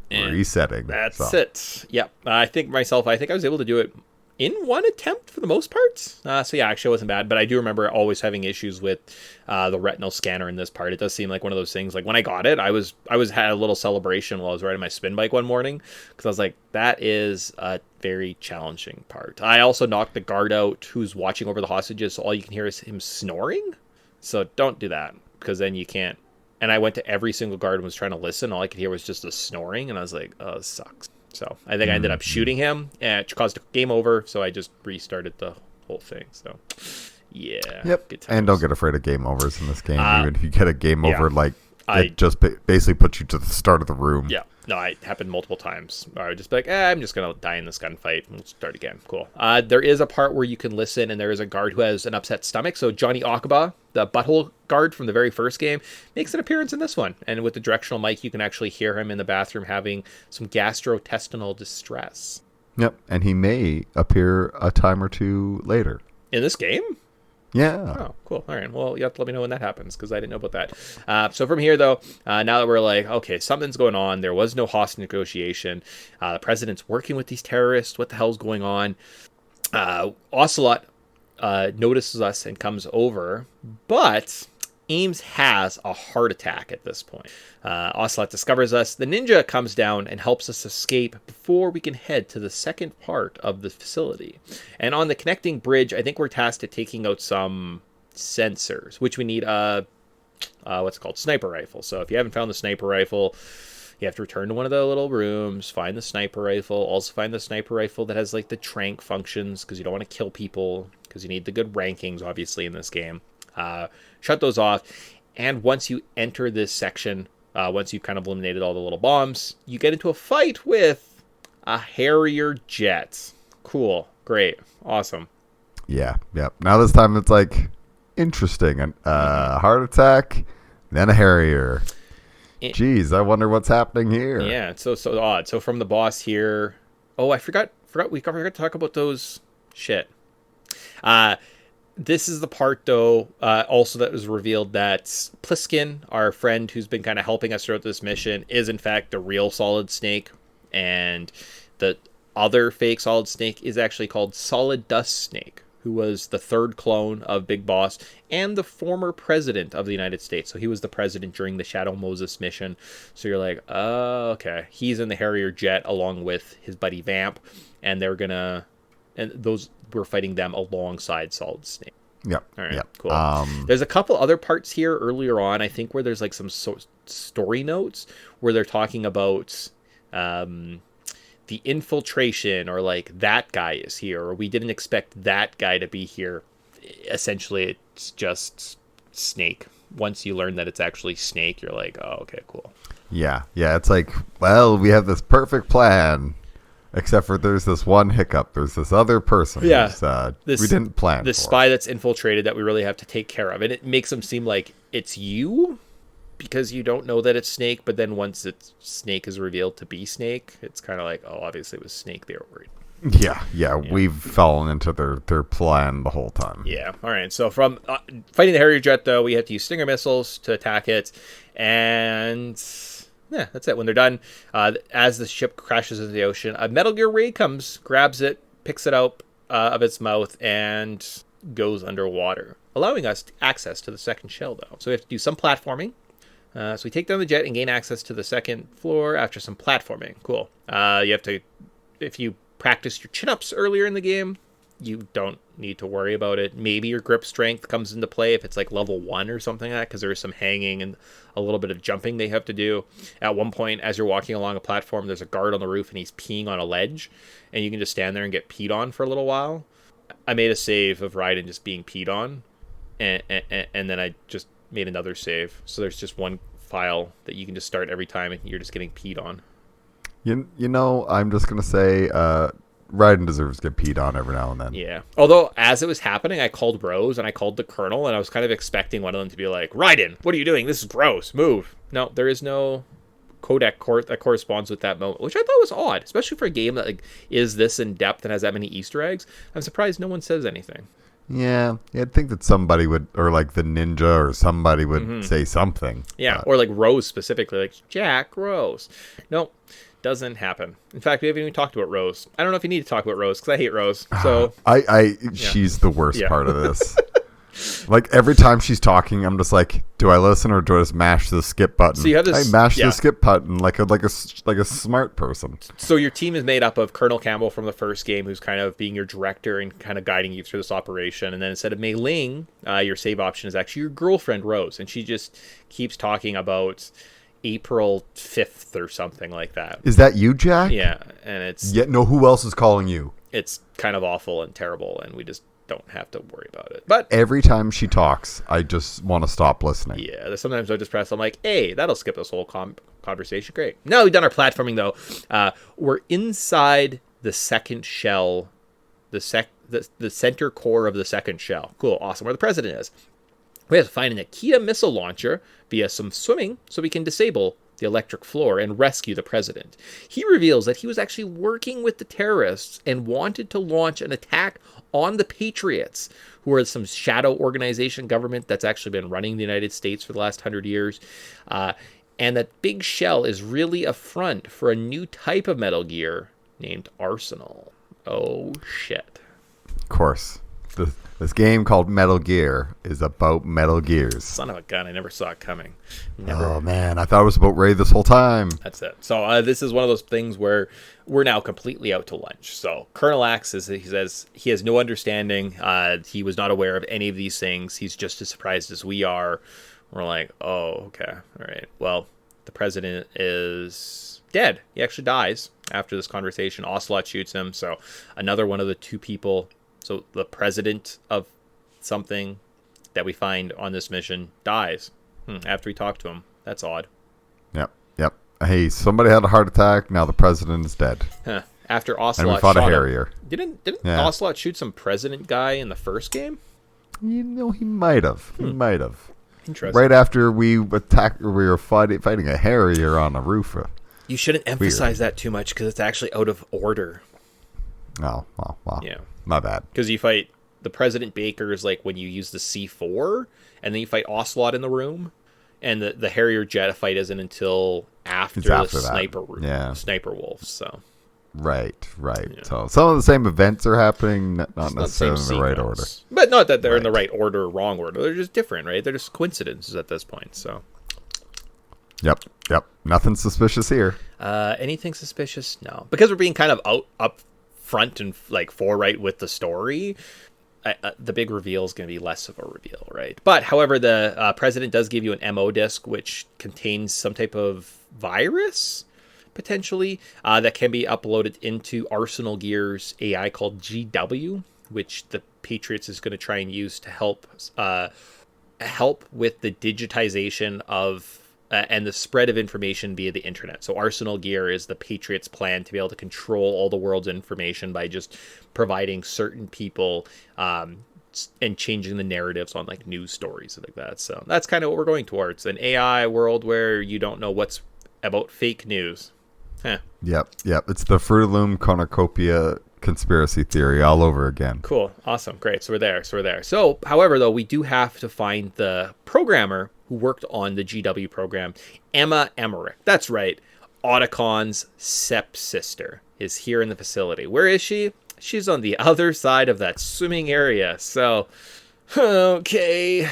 resetting. That's it. Yep. I think I was able to do it in one attempt for the most part. So yeah, actually it wasn't bad, but I do remember always having issues with the retinal scanner in this part. It does seem like one of those things, like when I got it, I had a little celebration while I was riding my spin bike one morning, because I was like, that is a very challenging part. I also knocked the guard out who's watching over the hostages, so all you can hear is him snoring. So don't do that, because then you can't. And I went to every single guard and was trying to listen. All I could hear was just the snoring, and I was like, oh, this sucks. So I think I ended up shooting him, and it caused a game over, so I just restarted the whole thing. So, yeah. Yep. And don't get afraid of game overs in this game. Even if you get a game over, it just basically puts you to the start of the room. Yeah. No, it happened multiple times. I would just be like, I'm just going to die in this gunfight and start again. Cool. There is a part where you can listen, and there is a guard who has an upset stomach. So Johnny Akaba, the butthole guard from the very first game, makes an appearance in this one. And with the directional mic, you can actually hear him in the bathroom having some gastrointestinal distress. Yep. And he may appear a time or two later. In this game? Yeah. Oh, cool. All right. Well, you have to let me know when that happens, because I didn't know about that. So from here, though, now that we're like, okay, something's going on. There was no hostage negotiation. The president's working with these terrorists. What the hell's going on? Ocelot notices us and comes over, but Ames has a heart attack at this point. Ocelot discovers us. The ninja comes down and helps us escape before we can head to the second part of the facility. And on the connecting bridge, I think we're tasked at taking out some sensors, which we need what's called sniper rifle. So if you haven't found the sniper rifle, you have to return to one of the little rooms, find the sniper rifle, also find the sniper rifle that has like the tranq functions, because you don't want to kill people, because you need the good rankings, obviously, in this game. Shut those off, and once you enter this section, once you've kind of eliminated all the little bombs, you get into a fight with a Harrier jet. Cool, great, awesome. Yeah. Now this time it's like interesting. Heart attack, then a Harrier. Jeez, I wonder what's happening here. Yeah, it's so odd. So from the boss here, I forgot we forgot to talk about those shit. This is the part, though, also that was revealed that Pliskin, our friend who's been kind of helping us throughout this mission, is in fact the real Solid Snake, and the other fake Solid Snake is actually called Solid Dust Snake, who was the third clone of Big Boss and the former president of the United States. So he was the president during the Shadow Moses mission. So you're like, oh, okay. He's in the Harrier jet along with his buddy Vamp, and we're fighting them alongside Solid Snake. Yep. All right. Yep. Cool. There's a couple other parts here earlier on, I think, where there's like some story notes where they're talking about the infiltration, or like that guy is here, or we didn't expect that guy to be here. Essentially, it's just Snake. Once you learn that it's actually Snake, you're like, oh, okay, cool. Yeah. It's like, well, we have this perfect plan, except for there's this one hiccup. There's this other person. Yeah, we didn't plan. The spy that's infiltrated that we really have to take care of, and it makes them seem like it's you, because you don't know that it's Snake. But then once it's Snake is revealed to be Snake, it's kind of like, oh, obviously it was Snake. They were worried. Yeah. We've fallen into their plan the whole time. Yeah. All right. So from fighting the Harrier jet, though, we have to use Stinger missiles to attack it, and yeah, that's it. When they're done, as the ship crashes into the ocean, a Metal Gear ray comes, grabs it, picks it out of its mouth, and goes underwater, allowing us access to the second shell, though. So we have to do some platforming. So we take down the jet and gain access to the second floor after some platforming. Cool. You have to, if you practice your chin-ups earlier in the game, you don't need to worry about it. Maybe your grip strength comes into play if it's like level 1 or something like that, because there's some hanging and a little bit of jumping they have to do. At one point, as you're walking along a platform, there's a guard on the roof and he's peeing on a ledge, and you can just stand there and get peed on for a little while. I made a save of Raiden just being peed on, and then I just made another save. So there's just one file that you can just start every time and you're just getting peed on. You know, I'm just going to say Raiden deserves to get peed on every now and then. Yeah. Although, as it was happening, I called Rose and I called the Colonel, and I was kind of expecting one of them to be like, Raiden, what are you doing? This is gross. Move. No, there is no codec that corresponds with that moment, which I thought was odd, especially for a game that is this in depth and has that many Easter eggs. I'm surprised no one says anything. Yeah, I'd think that somebody would, or like the ninja or somebody would say something. Yeah, or like Rose specifically, like Jack Rose. No, doesn't happen. In fact, we haven't even talked about Rose. I don't know if you need to talk about Rose, because I hate Rose. So she's the worst part of this. Like every time she's talking, I'm just like, do I listen or do I just mash the skip button? So you have this, I mash the skip button like a smart person. So your team is made up of Colonel Campbell from the first game, who's kind of being your director and kind of guiding you through this operation. And then instead of Mei Ling, your save option is actually your girlfriend Rose, and she just keeps talking about April 5th or something like that. Is that you, Jack? Yeah, and it's who else is calling you? It's kind of awful and terrible, and we just don't have to worry about it. But every time she talks, I just want to stop listening. Yeah, sometimes I just press, I'm like, hey, that'll skip this whole conversation. Great. Now we've done our platforming, though. We're inside the second shell, the center core of the second shell. Cool, awesome, where the president is. We have to find an Akita missile launcher via some swimming so we can disable the electric floor and rescue the president. He reveals that he was actually working with the terrorists and wanted to launch an attack on the Patriots, who are some shadow organization government that's actually been running the United States for the last 100 years. And that big shell is really a front for a new type of Metal Gear named Arsenal. Oh, shit. Of course. This game called Metal Gear is about Metal Gears. Son of a gun, I never saw it coming. Oh, man, I thought it was about Ray this whole time. That's it. So this is one of those things where we're now completely out to lunch. So Colonel Axe, he says he has no understanding. He was not aware of any of these things. He's just as surprised as we are. We're like, oh, okay. All right. Well, the president is dead. He actually dies after this conversation. Ocelot shoots him. So another one of the two people... So the president of something that we find on this mission dies after we talk to him. That's odd. Yep. Hey, somebody had a heart attack. Now the president is dead. Huh. After Ocelot and we fought a Harrier. Didn't Ocelot shoot some president guy in the first game? You know, he might have. He might have. Interesting. Right after we were fighting a Harrier on a roof. You shouldn't emphasize that too much because it's actually out of order. Oh, well. Yeah. My bad. Because you fight the President Baker's like when you use the C4, and then you fight Ocelot in the room, and the Harrier jet fight isn't until after the sniper wolves. So right. Yeah. So some of the same events are happening, not necessarily in the right order. But not that they're in the right order or wrong order. They're just different, right? They're just coincidences at this point. So. Yep. Nothing suspicious here. Anything suspicious? No, because we're being kind of up front and like forthright with the story. the big reveal is going to be less of a reveal, right? But however, the president does give you an MO disk, which contains some type of virus, potentially, that can be uploaded into Arsenal Gear's AI called GW, which the Patriots is going to try and use to help with the digitization of and the spread of information via the internet. So Arsenal Gear is the Patriots' plan to be able to control all the world's information by just providing certain people and changing the narratives on like news stories and like that. So that's kind of what we're going towards, an AI world where you don't know what's about fake news. Huh. Yep. It's the Fruit of the Loom cornucopia conspiracy theory all over again. Cool. Awesome. Great. So we're there. So, however, though, we do have to find the programmer who worked on the GW program, Emma Emmerich. That's right. Otacon's stepsister is here in the facility. Where is she? She's on the other side of that swimming area. So, okay.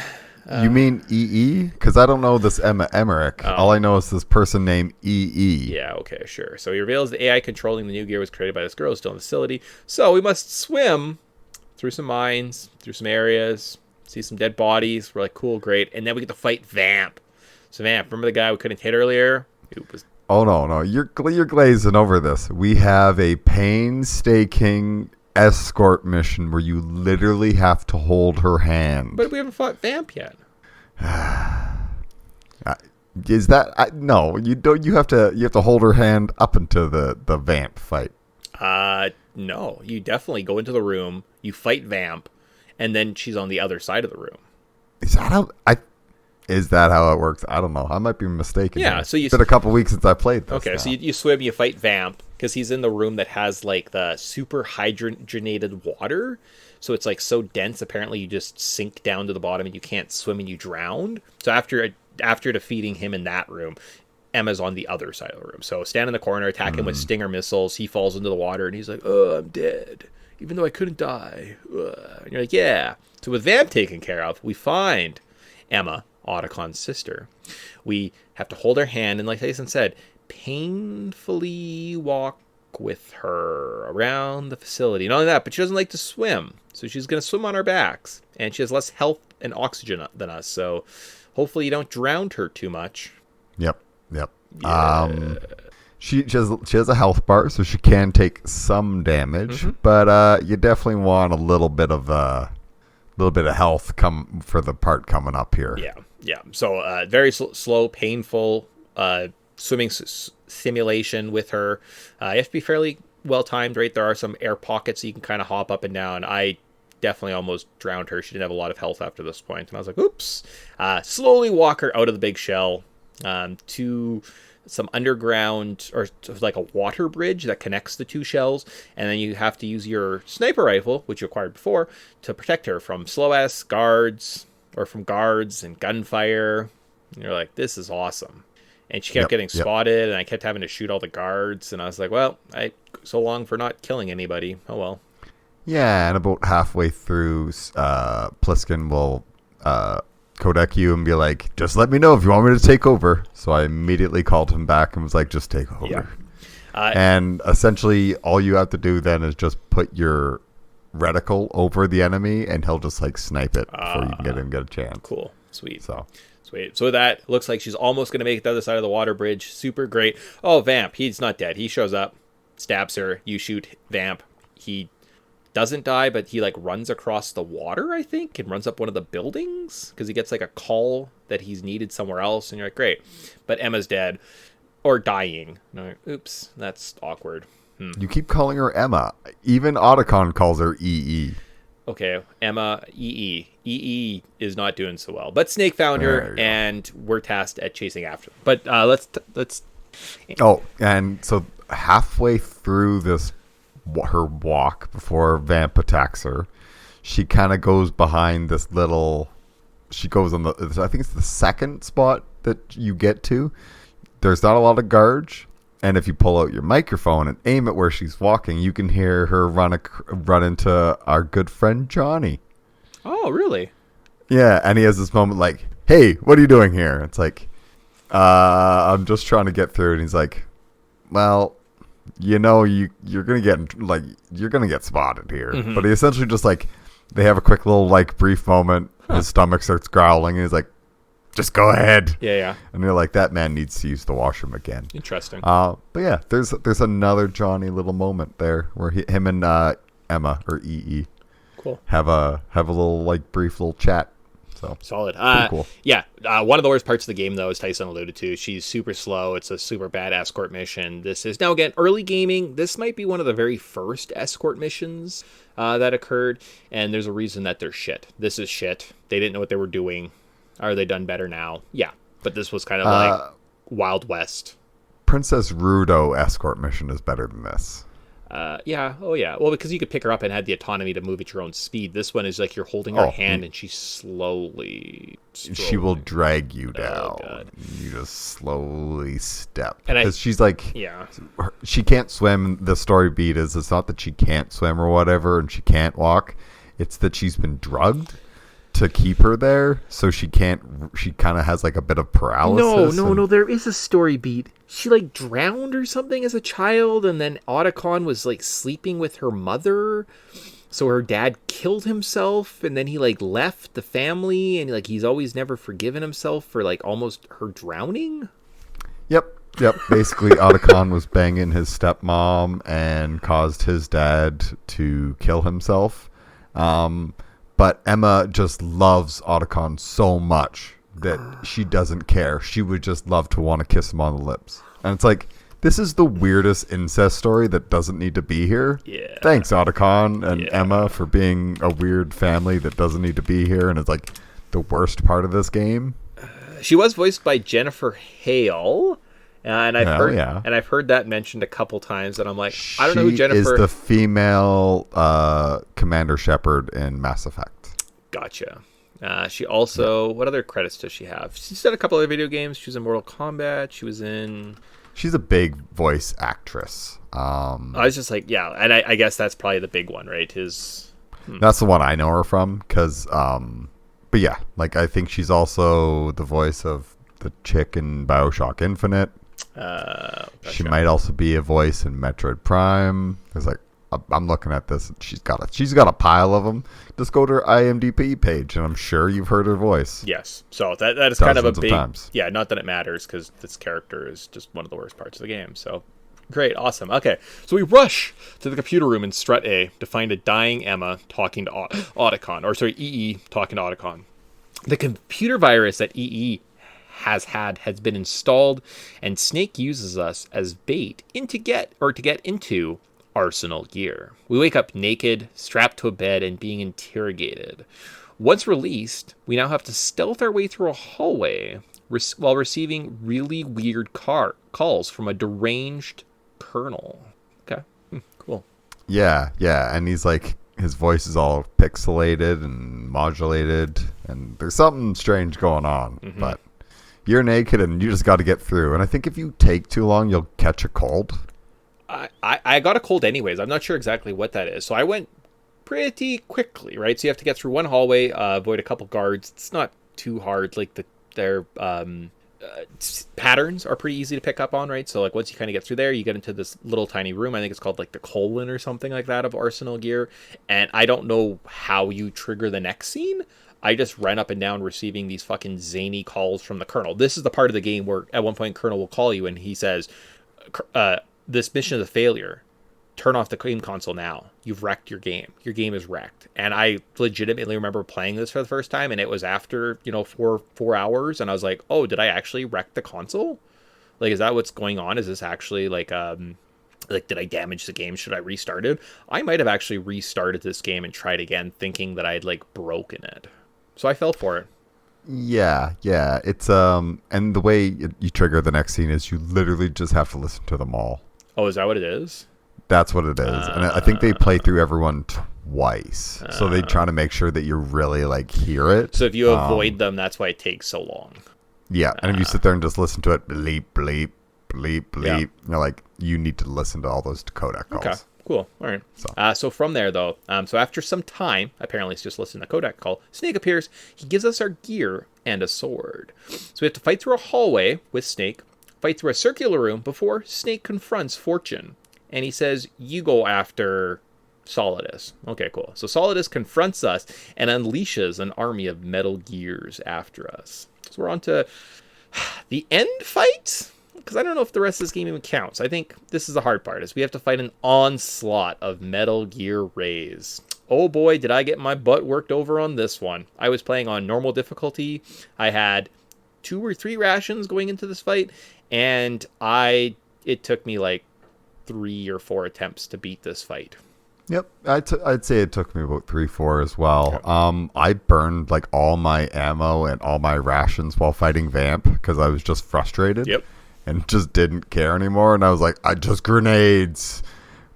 You mean EE? Because I don't know this Emma Emmerich. All I know is this person named EE. Yeah, okay, sure. So he reveals the AI controlling the new gear was created by this girl who's still in the facility. So we must swim through some mines, through some areas, see some dead bodies. We're like, cool, great. And then we get to fight Vamp. So Vamp, remember the guy we couldn't hit earlier? Oh, no. You're glazing over this. We have a painstaking escort mission where you literally have to hold her hand. But we haven't fought Vamp yet. Is that no? You don't. You have to hold her hand up until the Vamp fight. No. You definitely go into the room. You fight Vamp, and then she's on the other side of the room. Is that how? Is that how it works? I don't know. I might be mistaken. Yeah. Here. So it's been a couple weeks since I played this. Okay. Now. So you swim. You fight Vamp because he's in the room that has like the super hydrogenated water. So it's like so dense. Apparently, you just sink down to the bottom and you can't swim and you drown. So after defeating him in that room, Emma's on the other side of the room. So stand in the corner, attack him with Stinger missiles. He falls into the water and he's like, "Oh, I'm dead, even though I couldn't die." And you're like, "Yeah." So with Vamp taken care of, we find Emma, Otacon's sister. We have to hold her hand and, like Tyson said, painfully walk with her around the facility. Not only that, but she doesn't like to swim. So she's going to swim on our backs. And she has less health and oxygen than us. So hopefully you don't drown her too much. Yep. Yeah. She has a health bar, so she can take some damage. But you definitely want a little bit of health come for the part coming up here. Yeah. So very slow, painful swimming simulation with her. You have to be fairly well timed, right? There are some air pockets so you can kind of hop up and down. I definitely almost drowned her. She didn't have a lot of health after this point, and I was like, oops. Slowly walk her out of the big shell to some underground, or like a water bridge that connects the two shells, and then you have to use your sniper rifle, which you acquired before, to protect her from slow-ass guards, or from guards and gunfire. And you're like, this is awesome. And she kept getting spotted, and I kept having to shoot all the guards, and I was like, well, so long for not killing anybody. Oh well. Yeah, and about halfway through, Pliskin will codec you and be like, just let me know if you want me to take over. So I immediately called him back and was like, just take over. Yeah. And essentially all you have to do then is just put your reticle over the enemy and he'll just like snipe it before you can get a chance. Cool. Sweet. So that looks like she's almost going to make it to the other side of the water bridge. Super great. Oh, Vamp. He's not dead. He shows up, stabs her. You shoot Vamp. He doesn't die, but he like runs across the water, I think, and runs up one of the buildings because he gets like a call that he's needed somewhere else. And you're like, great. But Emma's dead or dying. And I'm like, oops, that's awkward. You keep calling her Emma. Even Otacon calls her EE. Okay, Emma, EE. EE is not doing so well. But Snake found her, and we're tasked at chasing after them. But let's... Oh, and so halfway through her walk before Vamp attacks her, she kind of goes behind this little... She goes on I think it's the second spot that you get to. There's not a lot of guards. And if you pull out your microphone and aim at where she's walking, you can hear her run into our good friend Johnny. Oh, really? Yeah, and he has this moment like, hey, what are you doing here? It's like, I'm just trying to get through. And he's like, well, you know, you're going to get spotted here. Mm-hmm. But he essentially just like They have a quick little like brief moment. His stomach starts growling, and he's like, "Just go ahead." Yeah. And you're like, that man needs to use the washroom again. Interesting. But yeah, there's another Johnny little moment there where him and Emma or EE Cool. have a little like brief little chat. So Solid. cool. Yeah. One of the worst parts of the game, though, as Tyson alluded to, she's super slow. It's a super bad escort mission. This is now again early gaming. This might be one of the very first escort missions that occurred, and there's a reason that they're shit. This is shit. They didn't know what they were doing. Are they done better now? Yeah, but this was kind of like Wild West. Princess Rudo escort mission is better than this. Yeah. Oh, yeah. Well, because you could pick her up and had the autonomy to move at your own speed. This one is like you're holding her hand and she's slowly she will drag you down. Oh, God. You just slowly step. And because she's like, yeah, she can't swim. The story beat is it's not that she can't swim or whatever and she can't walk. It's that she's been drugged to keep her there, so she kind of has like a bit of paralysis. No, there is a story beat. She like drowned or something as a child, and then Otacon was like sleeping with her mother, so her dad killed himself, and then he like left the family, and like he's always never forgiven himself for like almost her drowning. Yep. Basically, Otacon was banging his stepmom and caused his dad to kill himself. But Emma just loves Otacon so much that she doesn't care. She would just love to want to kiss him on the lips. And it's like, this is the weirdest incest story that doesn't need to be here. Yeah. Thanks, Otacon and Emma, for being a weird family that doesn't need to be here. And it's like the worst part of this game. She was voiced by Jennifer Hale. And I've heard that mentioned a couple times, and I'm like, I don't know who Jennifer is. The female Commander Shepard in Mass Effect. Gotcha. She also, what other credits does she have? She's done a couple of video games. She was in Mortal Kombat. She was in. She's a big voice actress. I was just like, yeah, and I guess that's probably the big one, right? That's the one I know her from, because, but yeah, like I think she's also the voice of the chick in BioShock Infinite. Gotcha. She might also be a voice in Metroid Prime. It's like, I'm looking at this. She's got a pile of them. Just go to her IMDb page, and I'm sure you've heard her voice. Yes. So that is kind of a big. Times. Yeah, not that it matters, because this character is just one of the worst parts of the game. So great, awesome. Okay, so we rush to the computer room in Strut A to find a dying Emma talking to Otacon, or sorry, EE talking to Otacon. The computer virus that EE has been installed, and Snake uses us as bait to get into Arsenal gear. We wake up naked, strapped to a bed, and being interrogated. Once released, we now have to stealth our way through a hallway while receiving really weird calls from a deranged colonel. Okay, cool. Yeah, and he's like, his voice is all pixelated and modulated, and there's something strange going on, but you're naked and you just got to get through. And I think if you take too long, you'll catch a cold. I got a cold anyways. I'm not sure exactly what that is. So I went pretty quickly, right? So you have to get through one hallway, avoid a couple guards. It's not too hard. Like their patterns are pretty easy to pick up on, right? So like once you kind of get through there, you get into this little tiny room. I think it's called like the colon or something like that of Arsenal gear. And I don't know how you trigger the next scene. I just ran up and down receiving these fucking zany calls from the colonel. This is the part of the game where at one point Colonel will call you and he says, this mission is a failure. Turn off the game console now. You've wrecked your game. Your game is wrecked. And I legitimately remember playing this for the first time, and it was after, 4 hours, and I was like, oh, did I actually wreck the console? Like, is that what's going on? Is this actually like did I damage the game? Should I restart it? I might have actually restarted this game and tried again, thinking that I'd like broken it. So I fell for it. Yeah. It's and the way you trigger the next scene is you literally just have to listen to them all. Oh, is that what it is? That's what it is. And I think they play through everyone twice. So they try to make sure that you really like hear it. So if you avoid them, that's why it takes so long. Yeah. And if you sit there and just listen to it, bleep, bleep, bleep, bleep, like you need to listen to all those codec calls. Okay. Cool. All right. So from there, though, so after some time, apparently it's just listening to Kodak call, Snake appears. He gives us our gear and a sword. So we have to fight through a hallway with Snake, fight through a circular room before Snake confronts Fortune. And he says, you go after Solidus. Okay, cool. So Solidus confronts us and unleashes an army of Metal Gears after us. So we're on to the end fight? Because I don't know if the rest of this game even counts. I think this is the hard part, is we have to fight an onslaught of Metal Gear Rays. Oh boy, did I get my butt worked over on this one. I was playing on normal difficulty. I had 2 or 3 rations going into this fight, and it took me like 3 or 4 attempts to beat this fight. Yep, I'd say it took me about 3-4 as well. Okay. I burned like all my ammo and all my rations while fighting Vamp because I was just frustrated. Yep. And just didn't care anymore. And I was like, I just grenades.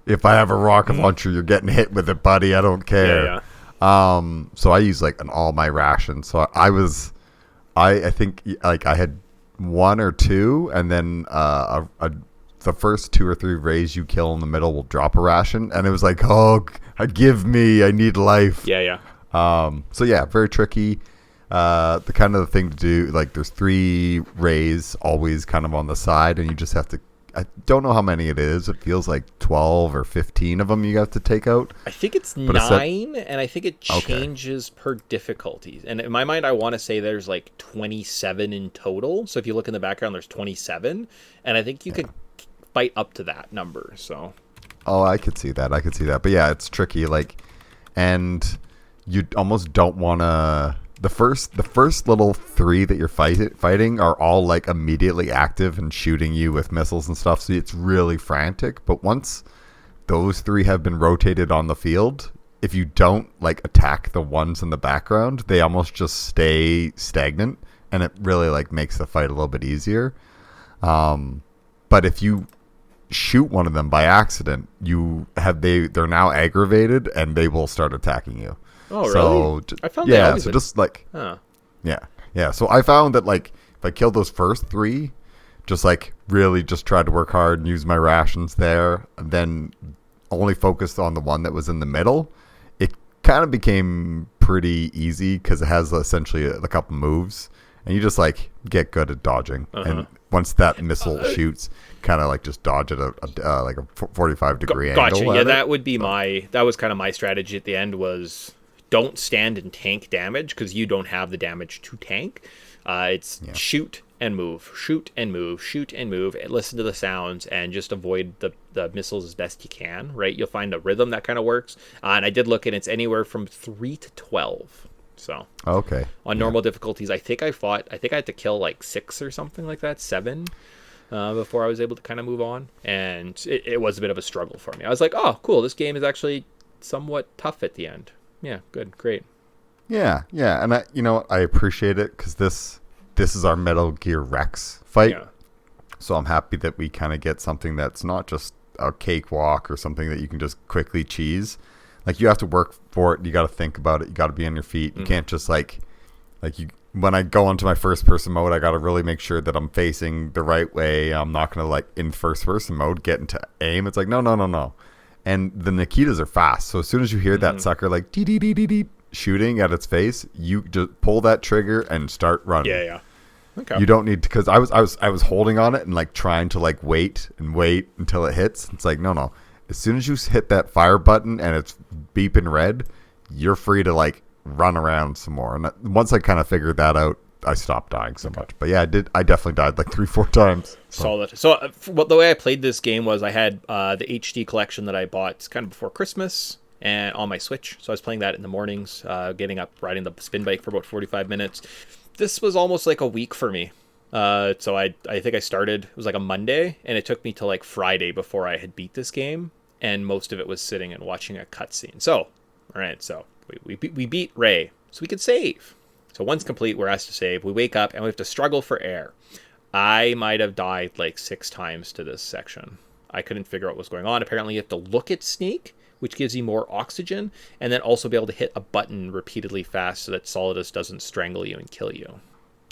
If I have a rocket launcher, you're getting hit with it, buddy. I don't care. Yeah. So I used like all my rations. So I think like I had 1 or 2, and then the first 2 or 3 rays you kill in the middle will drop a ration, and it was like, oh, give me, I need life. Yeah. So yeah, very tricky. The kind of the thing to do, like there's 3 rays always kind of on the side, and you just have to, I don't know how many it is. It feels like 12 or 15 of them you have to take out. I think it's 9, and I think it changes per difficulty. And in my mind, I want to say there's like 27 in total. So if you look in the background, there's 27, and I think you could fight up to that number. So I could see that. But yeah, it's tricky. Like, and you almost don't want to. The first little 3 that you're fighting are all like immediately active and shooting you with missiles and stuff. So it's really frantic. But once those 3 have been rotated on the field, if you don't like attack the ones in the background, they almost just stay stagnant, and it really like makes the fight a little bit easier. But if you shoot one of them by accident, they're now aggravated and they will start attacking you. Oh, really? So, I found just like, huh. yeah. So I found that like if I killed those first 3, just like really just tried to work hard and use my rations there, and then only focused on the one that was in the middle, it kind of became pretty easy because it has essentially a couple moves, and you just like get good at dodging. And once that missile shoots, kind of like just dodge at like a 45-degree angle. Gotcha. Yeah, that would be that was kind of my strategy at the end, was don't stand and tank damage because you don't have the damage to tank. It's shoot and move, shoot and move, shoot and move, and listen to the sounds and just avoid the missiles as best you can, right? You'll find a rhythm that kind of works. And I did look, and it's anywhere from 3 to 12. So okay. On normal difficulties, I think I had to kill like 6 or something like that, 7, before I was able to kind of move on. And it was a bit of a struggle for me. I was like, oh, cool, this game is actually somewhat tough at the end. Yeah, good, great. Yeah, and I appreciate it because this is our Metal Gear Rex fight. Yeah. So I'm happy that we kind of get something that's not just a cakewalk or something that you can just quickly cheese. Like, you have to work for it. You got to think about it. You got to be on your feet. You can't just when I go into my first person mode, I got to really make sure that I'm facing the right way. I'm not going to, like, in first person mode, get into aim. It's like, no. And the Nikitas are fast. So as soon as you hear that sucker, like, dee shooting at its face, you just pull that trigger and start running. Yeah. Okay. You don't need to, because I was holding on it and like trying to like wait until it hits. It's like, no. As soon as you hit that fire button and it's beeping red, you're free to like run around some more. And once I kind of figured that out, I stopped dying so much. But yeah, I definitely died like 3-4 times. Solid. So the way I played this game was I had the HD collection that I bought kind of before Christmas and on my Switch. So I was playing that in the mornings, getting up, riding the spin bike for about 45 minutes. This was almost like a week for me. So I think I started, it was like a Monday, and it took me till like Friday before I had beat this game. And most of it was sitting and watching a cutscene. So, all right, so we beat Ray, so we could save. So once complete, we're asked to save. We wake up and we have to struggle for air. I might have died like 6 times to this section. I couldn't figure out what was going on. Apparently you have to look at Snake, which gives you more oxygen, and then also be able to hit a button repeatedly fast so that Solidus doesn't strangle you and kill you.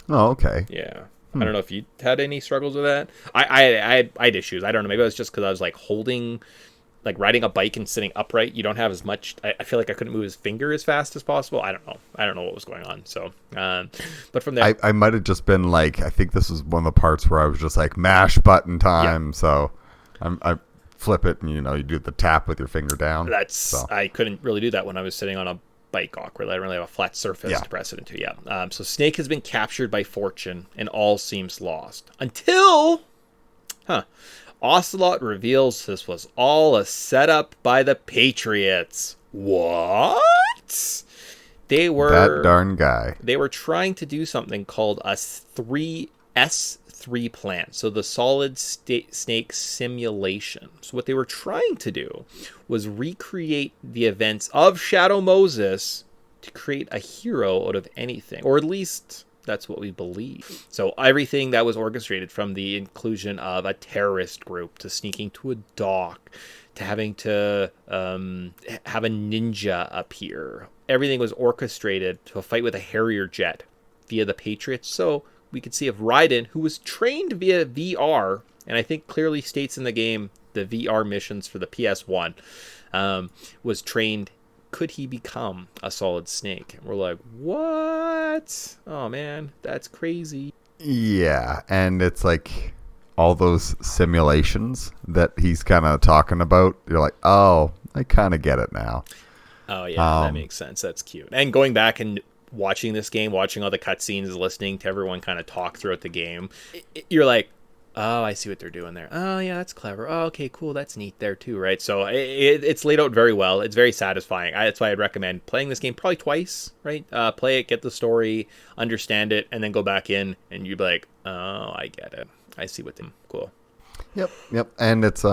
Oh, okay. Yeah. I don't know if you had any struggles with that. I had issues. I don't know. Maybe it was just because I was like holding, like riding a bike and sitting upright. You don't have as much. I feel like I couldn't move his finger as fast as possible. I don't know what was going on. So, but from there, I might have just been like, I think this was one of the parts where I was just like mash button time. Yeah. So flip it and, you do the tap with your finger down. I couldn't really do that when I was sitting on a bike awkward. I don't really have a flat surface to press it into. Yeah. So Snake has been captured by Fortune and all seems lost. Until Ocelot reveals this was all a setup by the Patriots. What? They were that darn guy. They were trying to do something called a S3 plan. So the solid state snake simulation. So what they were trying to do was recreate the events of Shadow Moses to create a hero out of anything, or at least that's what we believe. So everything that was orchestrated, from the inclusion of a terrorist group to sneaking to a dock to having to have a ninja appear, everything was orchestrated to a fight with a Harrier jet via the Patriots. So we could see if Raiden, who was trained via VR, and I think clearly states in the game the VR missions for the PS1, was trained, could he become a Solid Snake? And we're like, what? Oh man, that's crazy. Yeah, and it's like all those simulations that he's kind of talking about. You're like, oh, I kind of get it now. Oh yeah, that makes sense. That's cute. And going back and watching this game, watching all the cutscenes, listening to everyone kind of talk throughout the game, you're like, oh, I see what they're doing there. Oh yeah, that's clever. Oh, okay, cool. That's neat there too, right? So it's laid out very well. It's very satisfying. That's why I'd recommend playing this game probably twice, right? Play it, get the story, understand it, and then go back in and you'd be like, oh, I get it. I see what they cool. Yep. And it's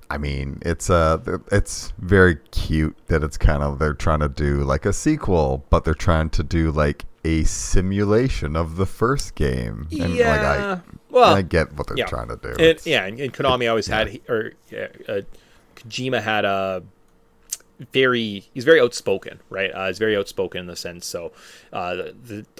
I mean, it's very cute that it's kind of, they're trying to do like a sequel, but they're trying to do like a simulation of the first game. And I get what they're trying to do. And Konami always had, Kojima had he's very outspoken, right? He's very outspoken in the sense. So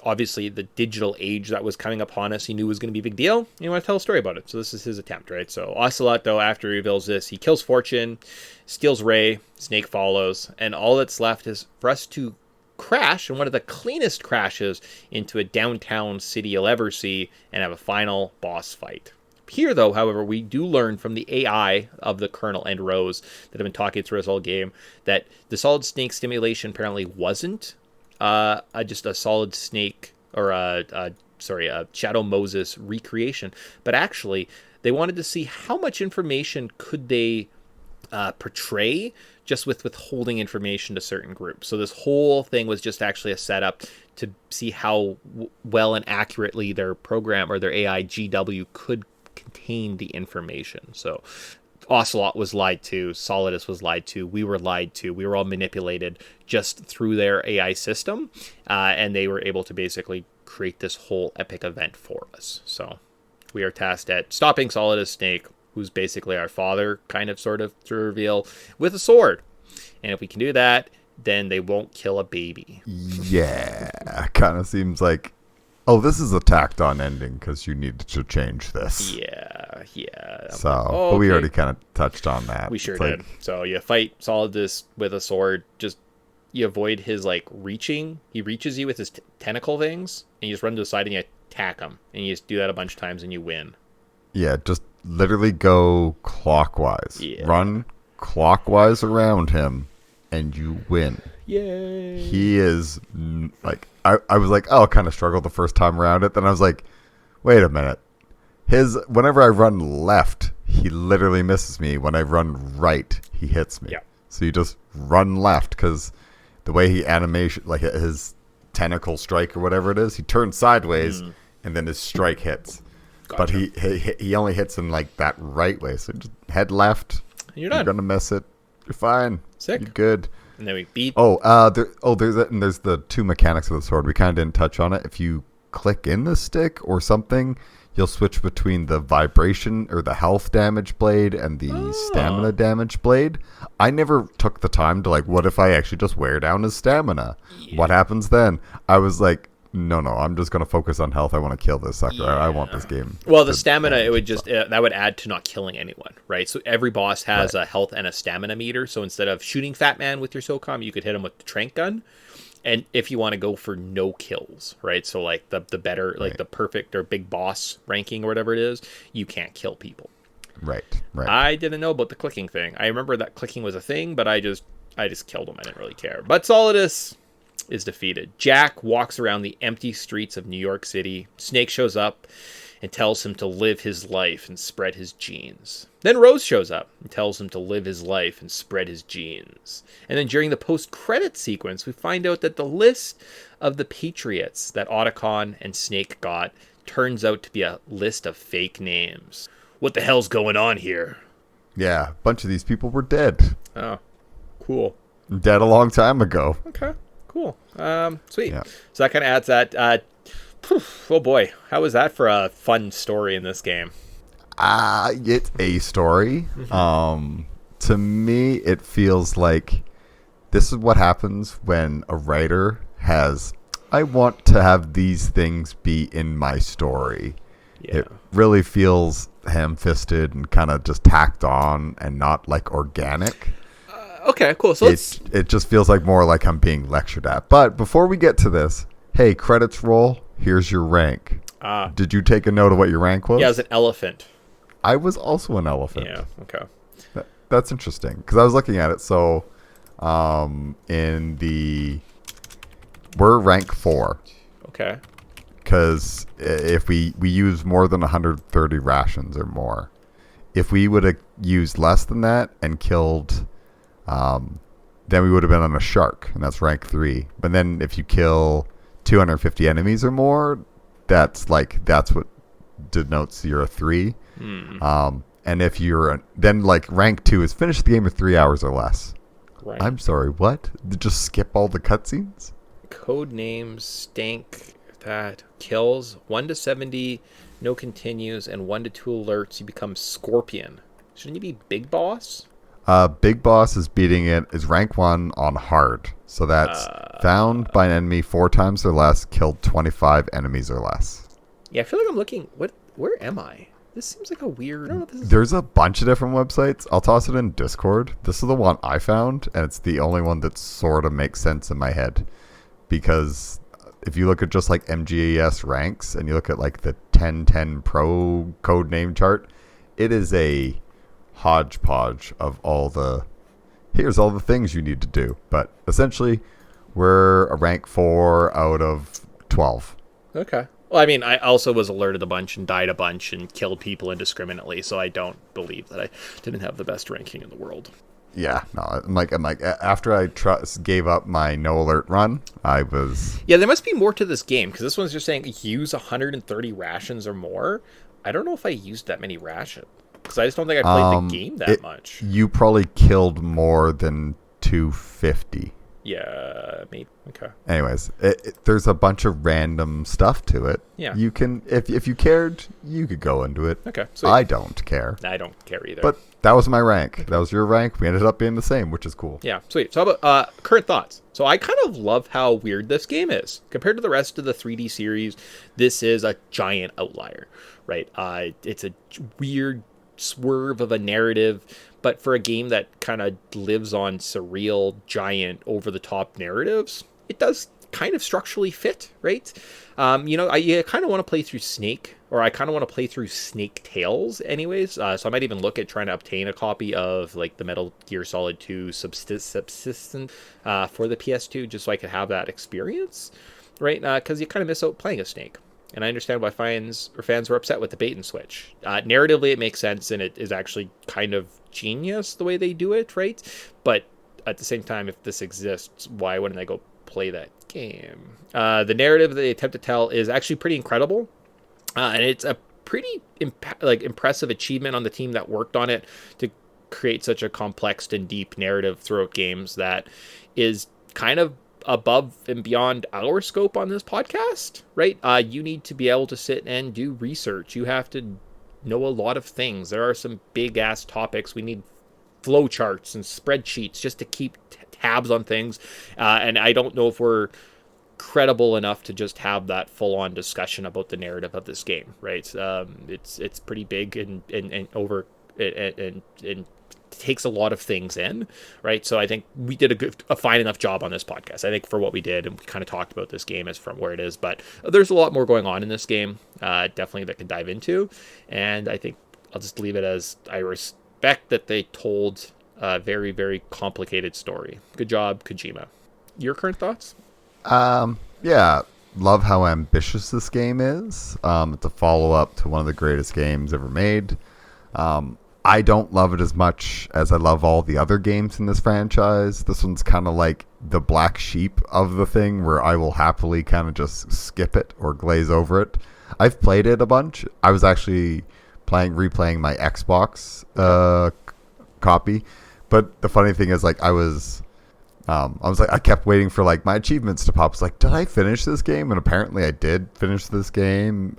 obviously the digital age that was coming upon us, he knew was going to be a big deal. He wanted to tell a story about it. So this is his attempt, right? So Ocelot, though, after he reveals this, he kills Fortune, steals Ray, Snake follows, and all that's left is for us to crash, and one of the cleanest crashes, into a downtown city you'll ever see and have a final boss fight. Here, though, however, we do learn from the AI of the Colonel and Rose that have been talking through this whole game that the Solid Snake simulation apparently wasn't just a Solid Snake or a Shadow Moses recreation, but actually they wanted to see how much information could they portray just with withholding information to certain groups. So this whole thing was just actually a setup to see how well and accurately their program or their AI GW could contain the information. So Ocelot was lied to, Solidus was lied to, we were lied to, we were all manipulated just through their AI system, and they were able to basically create this whole epic event for us. So we are tasked at stopping Solidus Snake, who's basically our father, kind of, sort of, to reveal, with a sword. And if we can do that, then they won't kill a baby. Yeah, kind of seems like, oh, this is a tacked on ending because you needed to change this. Yeah. So, but we already kind of touched on that. We sure did. So you fight Solidus with a sword, just you avoid his reaching. He reaches you with his tentacle things, and you just run to the side and you attack him. And you just do that a bunch of times and you win. Yeah, just literally go clockwise. Yeah. Run clockwise around him, and you win. Yay! He is I was like, oh, I kind of struggled the first time around it. Then I was like, wait a minute. Whenever I run left, he literally misses me. When I run right, he hits me. Yeah. So you just run left because the way he animation, like his tentacle strike or whatever it is, he turns sideways and then his strike hits. Gotcha. But he only hits in that right way. So just head left. You're done. You're gonna miss it. You're fine. Sick. You're good. And then we beat. There's the two mechanics of the sword. We kind of didn't touch on it. If you click in the stick or something, you'll switch between the vibration or the health damage blade and the stamina damage blade. I never took the time to what if I actually just wear down his stamina? Yeah. What happens then? I was like, no, I'm just going to focus on health. I want to kill this sucker. Yeah. I want this game. Well, the stamina, it would just, that would add to not killing anyone, right? So every boss has a health and a stamina meter. So instead of shooting Fat Man with your SOCOM, you could hit him with the trank gun. And if you want to go for no kills, right? So the better, the perfect or big boss ranking or whatever it is, you can't kill people. Right. Right. I didn't know about the clicking thing. I remember that clicking was a thing, but I just killed him. I didn't really care. But Solidus is defeated. Jack walks around the empty streets of New York City. Snake shows up and tells him to live his life and spread his genes. Then Rose shows up and tells him to live his life and spread his genes. And then during the post-credit sequence, we find out that the list of the Patriots that Otacon and Snake got turns out to be a list of fake names. What the hell's going on here? Yeah, a bunch of these people were dead. Oh, cool. Dead a long time ago. Okay, cool. Sweet. Yeah. So that kind of adds that. Oh boy, how was that for a fun story in this game? It's a story. To me, it feels like this is what happens when a writer has, I want to have these things be in my story. Yeah. It really feels ham-fisted and kind of just tacked on and not like organic. Okay, cool. So It just feels like more like I'm being lectured at. But before we get to this, hey, credits roll. Here's your rank. Did you take a note of what your rank was? Yeah, as an elephant. I was also an elephant. Yeah. Okay. That's interesting because I was looking at it. So, we're rank 4 Okay. because if we use more than 130 rations or more, if we would have used less than that and killed, then we would have been on a shark, and that's rank 3. But then if you kill 250 enemies or more, that's what denotes you're a 3. And if you're then like rank 2 is finish the game in 3 hours or less. Right. I'm sorry, what? Just skip all the cutscenes? Code names stank that kills 1 to 70, no continues, and 1 to 2 alerts. You become Scorpion. Shouldn't you be Big Boss? Big Boss is beating it is rank 1 on hard. So that's found by an enemy 4 times or less, killed 25 enemies or less. Yeah, I feel like I'm looking. Where am I? This seems like a weird. I don't know if this is. There's a bunch of different websites. I'll toss it in Discord. This is the one I found, and it's the only one that sort of makes sense in my head. Because if you look at just like MGAS ranks and you look at like the 1010 Pro code name chart, it is a hodgepodge of here's all the things you need to do. But essentially, we're a rank 4 out of 12. Okay. Well, I mean, I also was alerted a bunch and died a bunch and killed people indiscriminately, so I don't believe that I didn't have the best ranking in the world. Yeah, no, I'm like after I gave up my no alert run, I was. Yeah, there must be more to this game because this one's just saying use 130 rations or more. I don't know if I used that many rations because I just don't think I played the game that much. You probably killed more than 250. Yeah, maybe. Okay. Anyways, there's a bunch of random stuff to it. Yeah. You can, if you cared, you could go into it. Okay. Sweet. I don't care. I don't care either. But that was my rank. That was your rank. We ended up being the same, which is cool. Yeah, sweet. So how about current thoughts? So I kind of love how weird this game is. Compared to the rest of the 3D series, this is a giant outlier, right? It's a weird swerve of a narrative, but for a game that kind of lives on surreal, giant, over-the-top narratives, it does kind of structurally fit, right? I kind of want to play through Snake, or I kind of want to play through Snake Tales anyways, so I might even look at trying to obtain a copy of like the Metal Gear Solid 2 Subsistence for the PS2, just so I could have that experience, right? Because you kind of miss out playing a Snake. And I understand why fans were upset with the bait and switch. Narratively, it makes sense, and it is actually kind of genius the way they do it, right? But at the same time, if this exists, why wouldn't I go play that game? The narrative that they attempt to tell is actually pretty incredible, and it's a pretty impressive achievement on the team that worked on it to create such a complex and deep narrative throughout games that is kind of above and beyond our scope on this podcast, right? You need to be able to sit and do research. You have to know a lot of things. There are some big ass topics. We need flowcharts and spreadsheets just to keep tabs on things. And I don't know if we're credible enough to just have that full on discussion about the narrative of this game, right? It's pretty big and over and takes a lot of things in, right? So I think we did a fine enough job on this podcast, I think, for what we did, and we kind of talked about this game as from where it is, but there's a lot more going on in this game, definitely, that could dive into, and I think I'll just leave it as I respect that they told a very, very complicated story. Good job, Kojima. Your current thoughts? Yeah, love how ambitious this game is. It's a follow-up to one of the greatest games ever made. I don't love it as much as I love all the other games in this franchise. This one's kind of like the black sheep of the thing, where I will happily kind of just skip it or glaze over it. I've played it a bunch. I was actually replaying my Xbox copy, but the funny thing is, like, I kept waiting for like my achievements to pop. It's like, did I finish this game? And apparently I did finish this game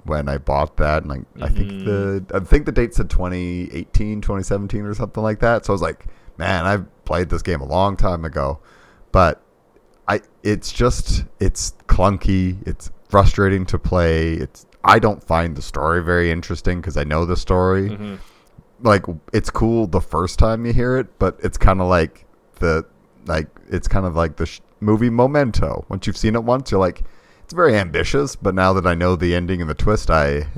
when I bought that. And like, I think the date said 2018, 2017 or something like that. So I was like, man, I've played this game a long time ago, but it's clunky. It's frustrating to play. I don't find the story very interesting because I know the story. Mm-hmm. Like, it's cool the first time you hear it, but it's kind of like the movie Memento. Once you've seen it once, you're like, it's very ambitious, but now that I know the ending and the twist, you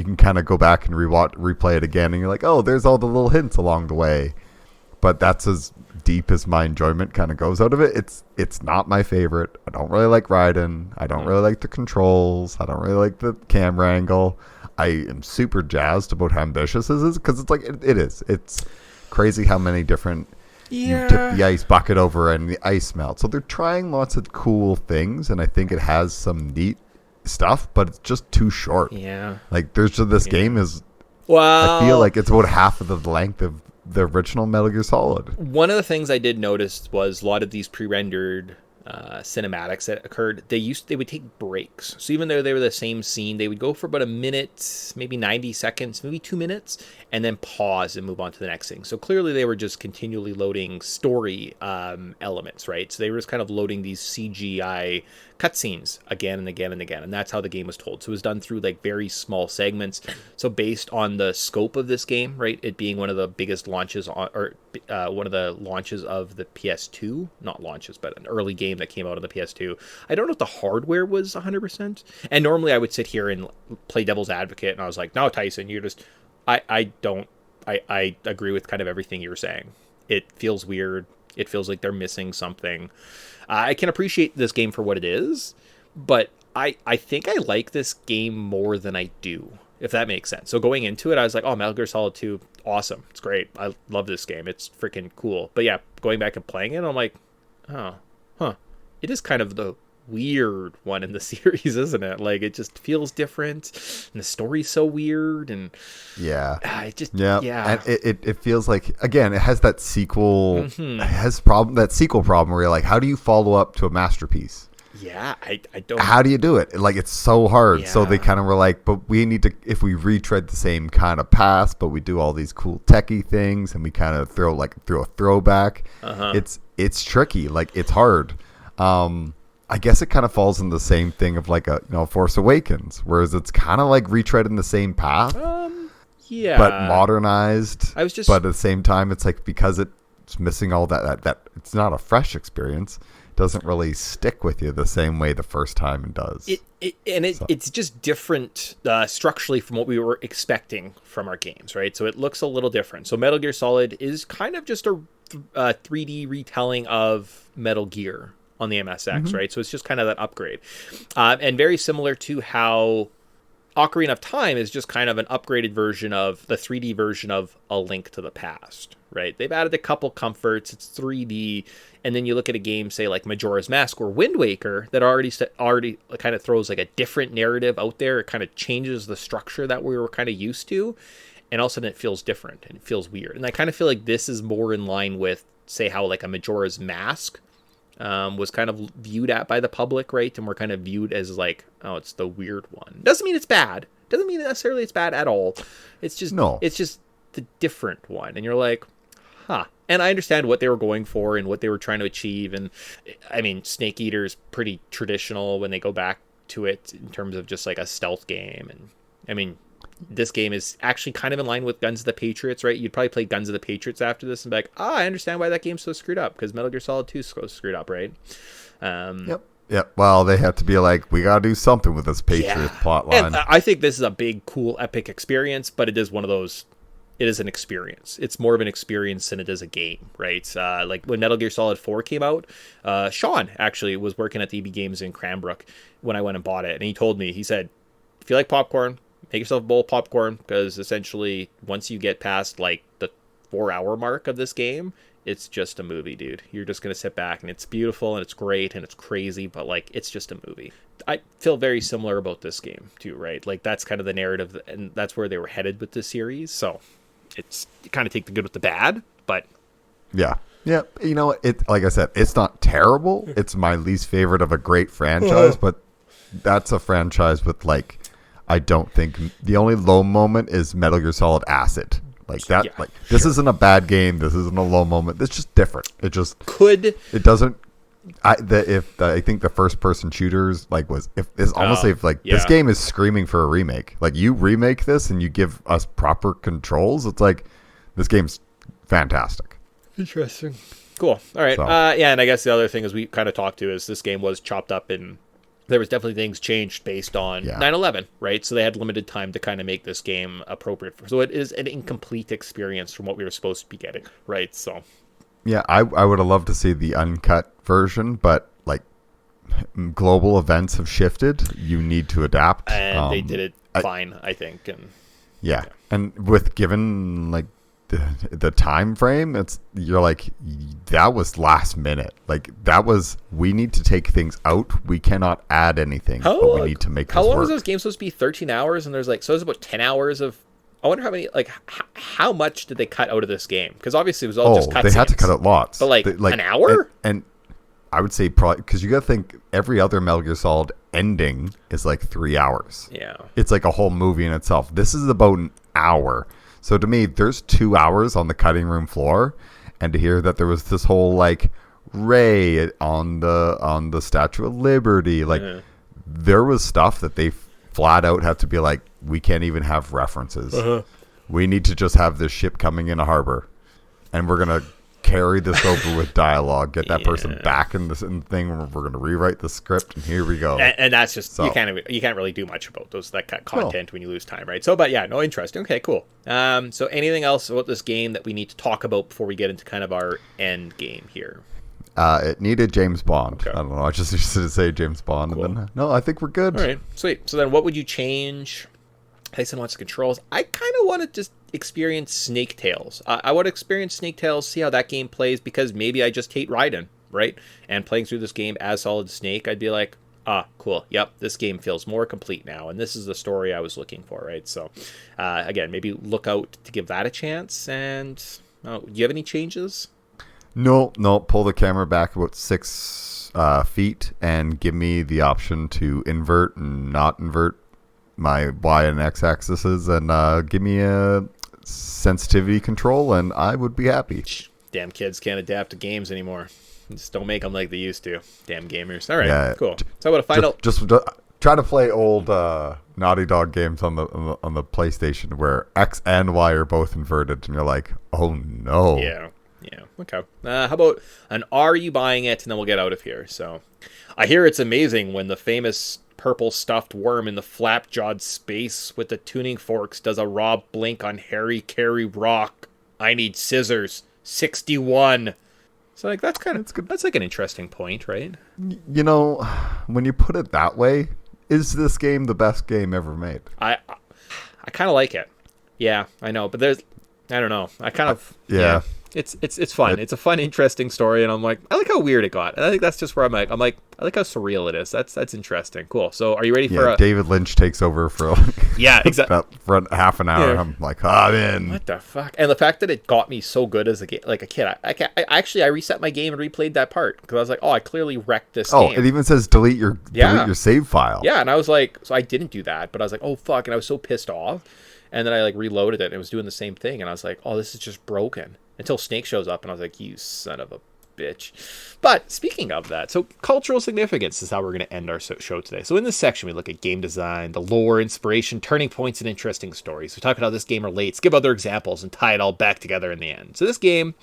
can kind of go back and replay it again, and you're like, oh, there's all the little hints along the way. But that's as deep as my enjoyment kind of goes out of it. It's not my favorite. I don't really like Raiden. I don't really like the controls. I don't really like the camera angle. I am super jazzed about how ambitious this is, because it's like, it is. It's crazy how many different... You tip the ice bucket over and the ice melts. So they're trying lots of cool things, and I think it has some neat stuff, but it's just too short. Yeah. Like, this game is... Well, I feel like it's about half of the length of the original Metal Gear Solid. One of the things I did notice was a lot of these pre-rendered cinematics that occurred, they would take breaks. So even though they were the same scene, they would go for about a minute, maybe 90 seconds, maybe 2 minutes, and then pause and move on to the next thing. So clearly they were just continually loading story elements, right? So they were just kind of loading these CGI cutscenes again and again and again, and that's how the game was told. So it was done through like very small segments. So based on the scope of this game, right, it being one of the biggest launches one of the launches of the PS2, not launches, but an early game that came out on the PS2. I don't know if the hardware was 100%. And normally I would sit here and play devil's advocate, and I was like, no, Tyson, you're just... I agree with kind of everything you're saying. It feels weird. It feels like they're missing something. I can appreciate this game for what it is, but I think I like this game more than I do, if that makes sense. So going into it, I was like, oh, Metal Gear Solid 2, awesome. It's great. I love this game. It's freaking cool. But yeah, going back and playing it, I'm like, oh, huh. It is kind of the weird one in the series, isn't it? Like, it just feels different, and the story's so weird, and and it feels like, again, it has that sequel problem where you're like, how do you follow up to a masterpiece? I don't... How do you do it? Like, it's so hard. So they kind of were like, but we need to, if we retread the same kind of path, but we do all these cool techie things, and we kind of throw a throwback. It's tricky. Like, it's hard. I guess it kind of falls in the same thing of like Force Awakens, whereas it's kind of like retreading the same path, but modernized. But at the same time, it's like, because it's missing all that it's not a fresh experience. It doesn't really stick with you the same way the first time it does. It's just different structurally from what we were expecting from our games, right? So it looks a little different. So Metal Gear Solid is kind of just a 3D retelling of Metal Gear on the MSX, right? So it's just kind of that upgrade. And very similar to how Ocarina of Time is just kind of an upgraded version of the 3D version of A Link to the Past, right? They've added a couple comforts. It's 3D. And then you look at a game, say, like Majora's Mask or Wind Waker, that already kind of throws like a different narrative out there. It kind of changes the structure that we were kind of used to. And all of a sudden it feels different and it feels weird. And I kind of feel like this is more in line with, say, how like a Majora's Mask was kind of viewed at by the public, right? And we're kind of viewed as like, oh, it's the weird one. Doesn't mean it's bad. Doesn't mean necessarily it's bad at all. It's just It's just the different one. And you're like, huh. And I understand what they were going for and what they were trying to achieve. And I mean, Snake Eater's pretty traditional when they go back to it in terms of just like a stealth game. And I mean, this game is actually kind of in line with Guns of the Patriots, right? You'd probably play Guns of the Patriots after this and be like, I understand why that game's so screwed up, because Metal Gear Solid 2 is so screwed up, right? Yep. Yeah, well, they have to be like, we gotta do something with this Patriots plot line. And I think this is a big, cool, epic experience, but it is one of those. It is an experience. It's more of an experience than it is a game, right? Like when Metal Gear Solid 4 came out, Sean actually was working at the EB Games in Cranbrook when I went and bought it, and he told me, he said, if you like popcorn, make yourself a bowl of popcorn, because essentially once you get past like the 4-hour mark of this game, it's just a movie, dude. You're just going to sit back, and it's beautiful, and it's great, and it's crazy, but, like, it's just a movie. I feel very similar about this game, too, right? Like, that's kind of the narrative, and that's where they were headed with this series, so it's, you kind of take the good with the bad, but... Yeah. Yeah, you know, like I said, it's not terrible. It's my least favorite of a great franchise, but that's a franchise with, like, I don't think... The only low moment is Metal Gear Solid Acid. Like that, yeah, like this isn't a bad game. This isn't a low moment. It's just different. It just It doesn't. I think the first person shooters like was if it's honestly if like this game is screaming for a remake. Like you remake this and you give us proper controls. It's like this game's fantastic. Interesting. Cool. All right. So. Yeah, and I guess the other thing is we kind of talked to is this game was chopped up in. There was definitely things changed based on 9/11, right? So they had limited time to kind of make this game appropriate for. So it is an incomplete experience from what we were supposed to be getting, right? So, yeah, I would have loved to see the uncut version, but like global events have shifted. You need to adapt, and they did it fine, I think. And yeah, and with given like the time frame, you're like that was last minute. Like that was we need to take things out. We cannot add anything. But we need to make. How long work. was this game supposed to be? 13 hours, and there's about 10 hours of. I wonder how many how much did they cut out of this game? Because obviously it was all just cutscenes. They had to cut out lots. But like an hour, and I would say probably because you got to think every other Metal Gear Solid ending is like 3 hours. Yeah, it's like a whole movie in itself. This is about an hour. So to me, there's 2 hours on the cutting room floor, and to hear that there was this whole like ray on the Statue of Liberty, like there was stuff that they flat out have to be like, we can't even have references. We need to just have this ship coming in a harbor, and we're gonna carry this over with dialogue, get that person back in the thing. We're going to rewrite the script, and here we go. And that's just you can't really do much about that content when you lose time, right? So, but yeah, no, interesting. Okay, cool. So anything else about this game that we need to talk about before we get into kind of our end game here? It needed James Bond. Okay. I don't know. I just used to say James Bond, cool. And then no, I think we're good. All right, sweet. So then, what would you change? Tyson wants the controls. I kind of want to just experience Snake Tales. I want to experience Snake Tales, see how that game plays, because maybe I just hate Raiden, right? And playing through this game as Solid Snake, I'd be like, cool. Yep, this game feels more complete now, and this is the story I was looking for, right? So, again, maybe look out to give that a chance. And do you have any changes? No. Pull the camera back about 6 feet and give me the option to invert and not invert my Y and X axes, and give me a sensitivity control, and I would be happy. Damn kids can't adapt to games anymore. Just don't make them like they used to. Damn gamers. All right, cool. So about a final. Just try to play old Naughty Dog games on the PlayStation where X and Y are both inverted, and you're like, oh no. Yeah. Okay. How about an Are You Buying It? And then we'll get out of here. So, I hear it's amazing when the famous purple stuffed worm in the flap-jawed space with the tuning forks does a Rob Blink on Harry Carey rock. I need scissors. 61. So like that's good. That's like an interesting point, right? You know, when you put it that way, is this game the best game ever made? I kind of like it. Yeah, I know, but I don't know. I kind of yeah. It's fun. It's a fun, interesting story, and I'm like, I like how weird it got. And I think that's just where I'm like, I like how surreal it is. That's interesting. Cool. So, are you ready for David Lynch takes over for exactly for half an hour. Yeah. I'm like, I'm in. What the fuck? And the fact that it got me so good as a kid, I reset my game and replayed that part because I was like, I clearly wrecked this game. It even says delete your save file. Yeah, and I was like, so I didn't do that, but I was like, oh fuck, and I was so pissed off. And then I like reloaded it and it was doing the same thing, and I was like, oh, this is just broken. Until Snake shows up, and I was like, you son of a bitch. But speaking of that, so cultural significance is how we're going to end our show today. So in this section, we look at game design, the lore, inspiration, turning points, and interesting stories. We talk about how this game relates, give other examples, and tie it all back together in the end. So this game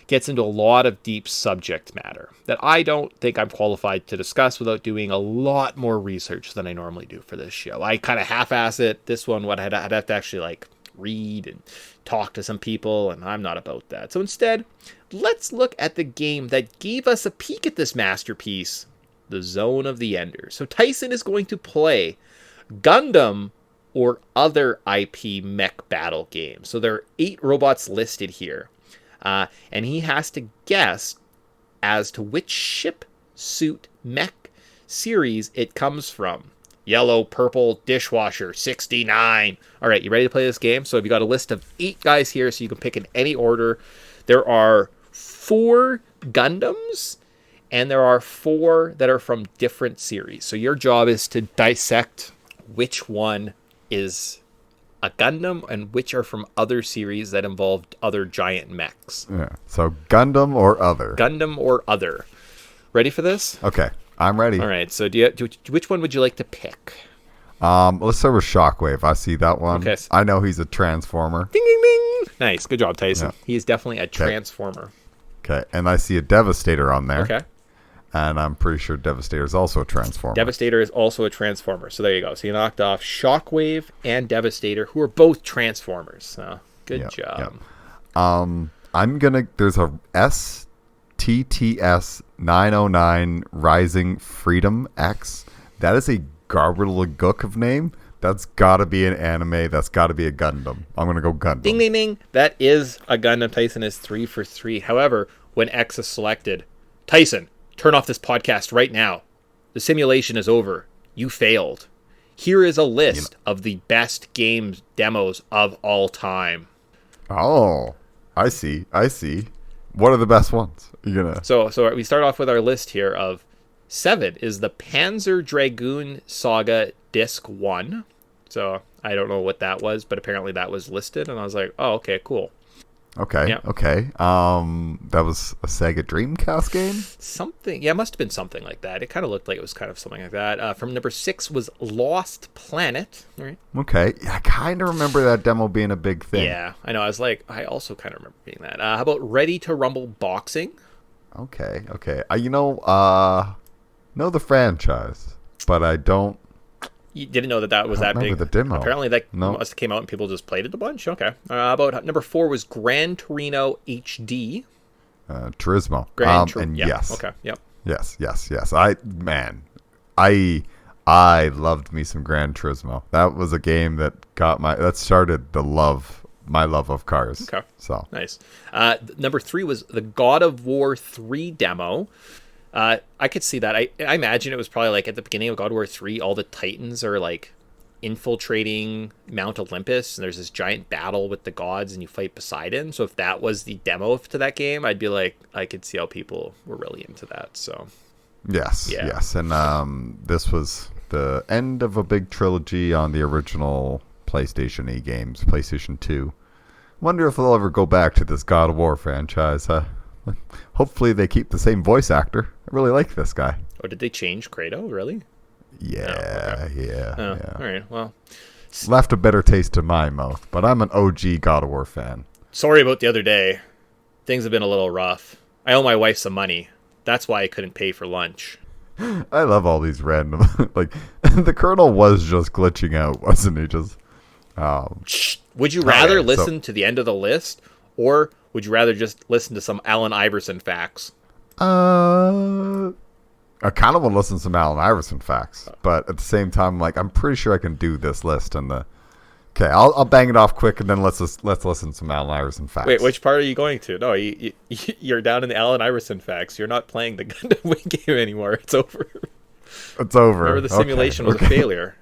gets into a lot of deep subject matter that I don't think I'm qualified to discuss without doing a lot more research than I normally do for this show. I kind of half-ass it. This one, I'd have to actually like read and talk to some people, and I'm not about that. So instead, let's look at the game that gave us a peek at this masterpiece, the Zone of the Enders. So Tyson is going to play Gundam or other IP mech battle games. So there are 8 robots listed here. And he has to guess as to which ship, suit, mech series it comes from. Yellow, purple, dishwasher, 69. All right, you ready to play this game? So I've got a list of 8 guys here, so you can pick in any order. There are 4 Gundams, and there are 4 that are from different series. So your job is to dissect which one is a Gundam and which are from other series that involved other giant mechs. Yeah. So Gundam or other. Gundam or other. Ready for this? Okay, I'm ready. All right. So which one would you like to pick? Let's start with Shockwave. I see that one. Okay. I know he's a transformer. Ding ding ding. Nice. Good job, Tyson. Yeah. He is definitely a transformer. Okay, and I see a Devastator on there. Okay. And I'm pretty sure Devastator is also a transformer. Devastator is also a transformer. So there you go. So you knocked off Shockwave and Devastator, who are both transformers. So good job. Yep. There's a STTS 909 Rising Freedom X. That is a gobbledygook of name. That's got to be an anime. That's got to be a Gundam. I'm going to go Gundam. Ding, ding, ding. That is a Gundam. Tyson is 3 for 3. However, when X is selected, Tyson, turn off this podcast right now. The simulation is over. You failed. Here is a list of the best games demos of all time. Oh, I see. What are the best ones? So we start off with our list here of 7 is the Panzer Dragoon Saga Disc 1. So I don't know what that was, but apparently that was listed, and I was like, oh, okay, cool. Okay. Yeah. Okay. That was a Sega Dreamcast game? Something. Yeah, it must have been something like that. It kind of looked like it was kind of something like that. From number 6 was Lost Planet. All right. Okay. Yeah, I kind of remember that demo being a big thing. Yeah, I know. I also kind of remember being that. How about Ready to Rumble Boxing? Okay. Know the franchise, but I don't. You didn't know that was that big. The demo. Apparently that must have came out and people just played it a bunch. Okay. About number 4 was Gran Torino HD. Turismo. And yeah. yes. Okay. Yep. Yes. I loved me some Gran Turismo. That was a game that started my love of cars. Okay. So nice. Number 3 was the God of War 3 demo. I could see that. I imagine it was probably like at the beginning of God of War 3, all the Titans are like infiltrating Mount Olympus, and there's this giant battle with the gods, and you fight Poseidon. So if that was the demo to that game, I'd be like, I could see how people were really into that. So yes, and this was the end of a big trilogy on the original PlayStation E games, PlayStation 2. Wonder if they'll ever go back to this God of War franchise. Hopefully they keep the same voice actor. I really like this guy. Oh, did they change Kratos? Really? Yeah, oh, okay. yeah. All right, well. Left a better taste in my mouth, but I'm an OG God of War fan. Sorry about the other day. Things have been a little rough. I owe my wife some money. That's why I couldn't pay for lunch. I love all these random... like, the Colonel was just glitching out, wasn't he? Just... Would you rather listen to the end of the list, or would you rather just listen to some Allen Iverson facts? I kind of want to listen to some Allen Iverson facts, but at the same time, like, I'm pretty sure I can do this list. Okay, I'll bang it off quick, and then let's listen to some Allen Iverson facts. Wait, which part are you going to? No, you're down in the Allen Iverson facts. You're not playing the Gundam Wing game anymore. It's over. It's over. Remember, the simulation was a failure.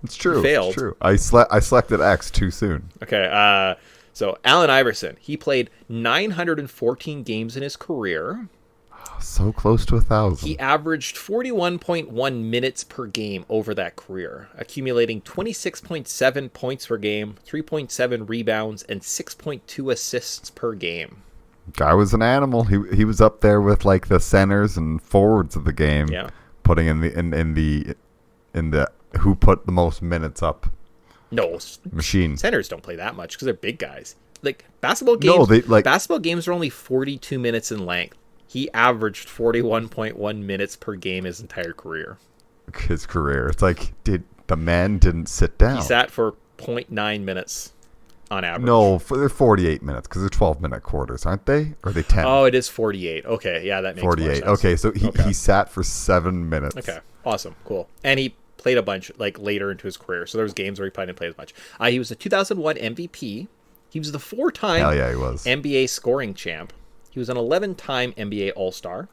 It's true. You failed. It's true. I selected X too soon. Okay. So Allen Iverson, he played 914 games in his career. So close to 1,000. He averaged 41.1 minutes per game over that career, accumulating 26.7 points per game, 3.7 rebounds, and 6.2 assists per game. Guy was an animal. He was up there with like the centers and forwards of the game. Yeah. Putting in the who put the most minutes up. No, machine. Centers don't play that much because they're big guys. like basketball games. No, they like basketball games are only 42 minutes in length. He averaged 41.1 minutes per game his entire career. his career. It's like the man didn't sit down. He sat for 0.9 minutes on average. No, they're 48 minutes because they're 12-minute quarters, aren't they? Or are they 10? Oh, it is 48. Okay, yeah, that makes 48. more sense. Okay, so he sat for 7 minutes. Okay, awesome, cool. And he played a bunch like later into his career. So there was games where he didn't play as much. He was the 2001 MVP. He was the 4-time Hell yeah, he was. NBA scoring champ. He was an 11-time NBA All-Star,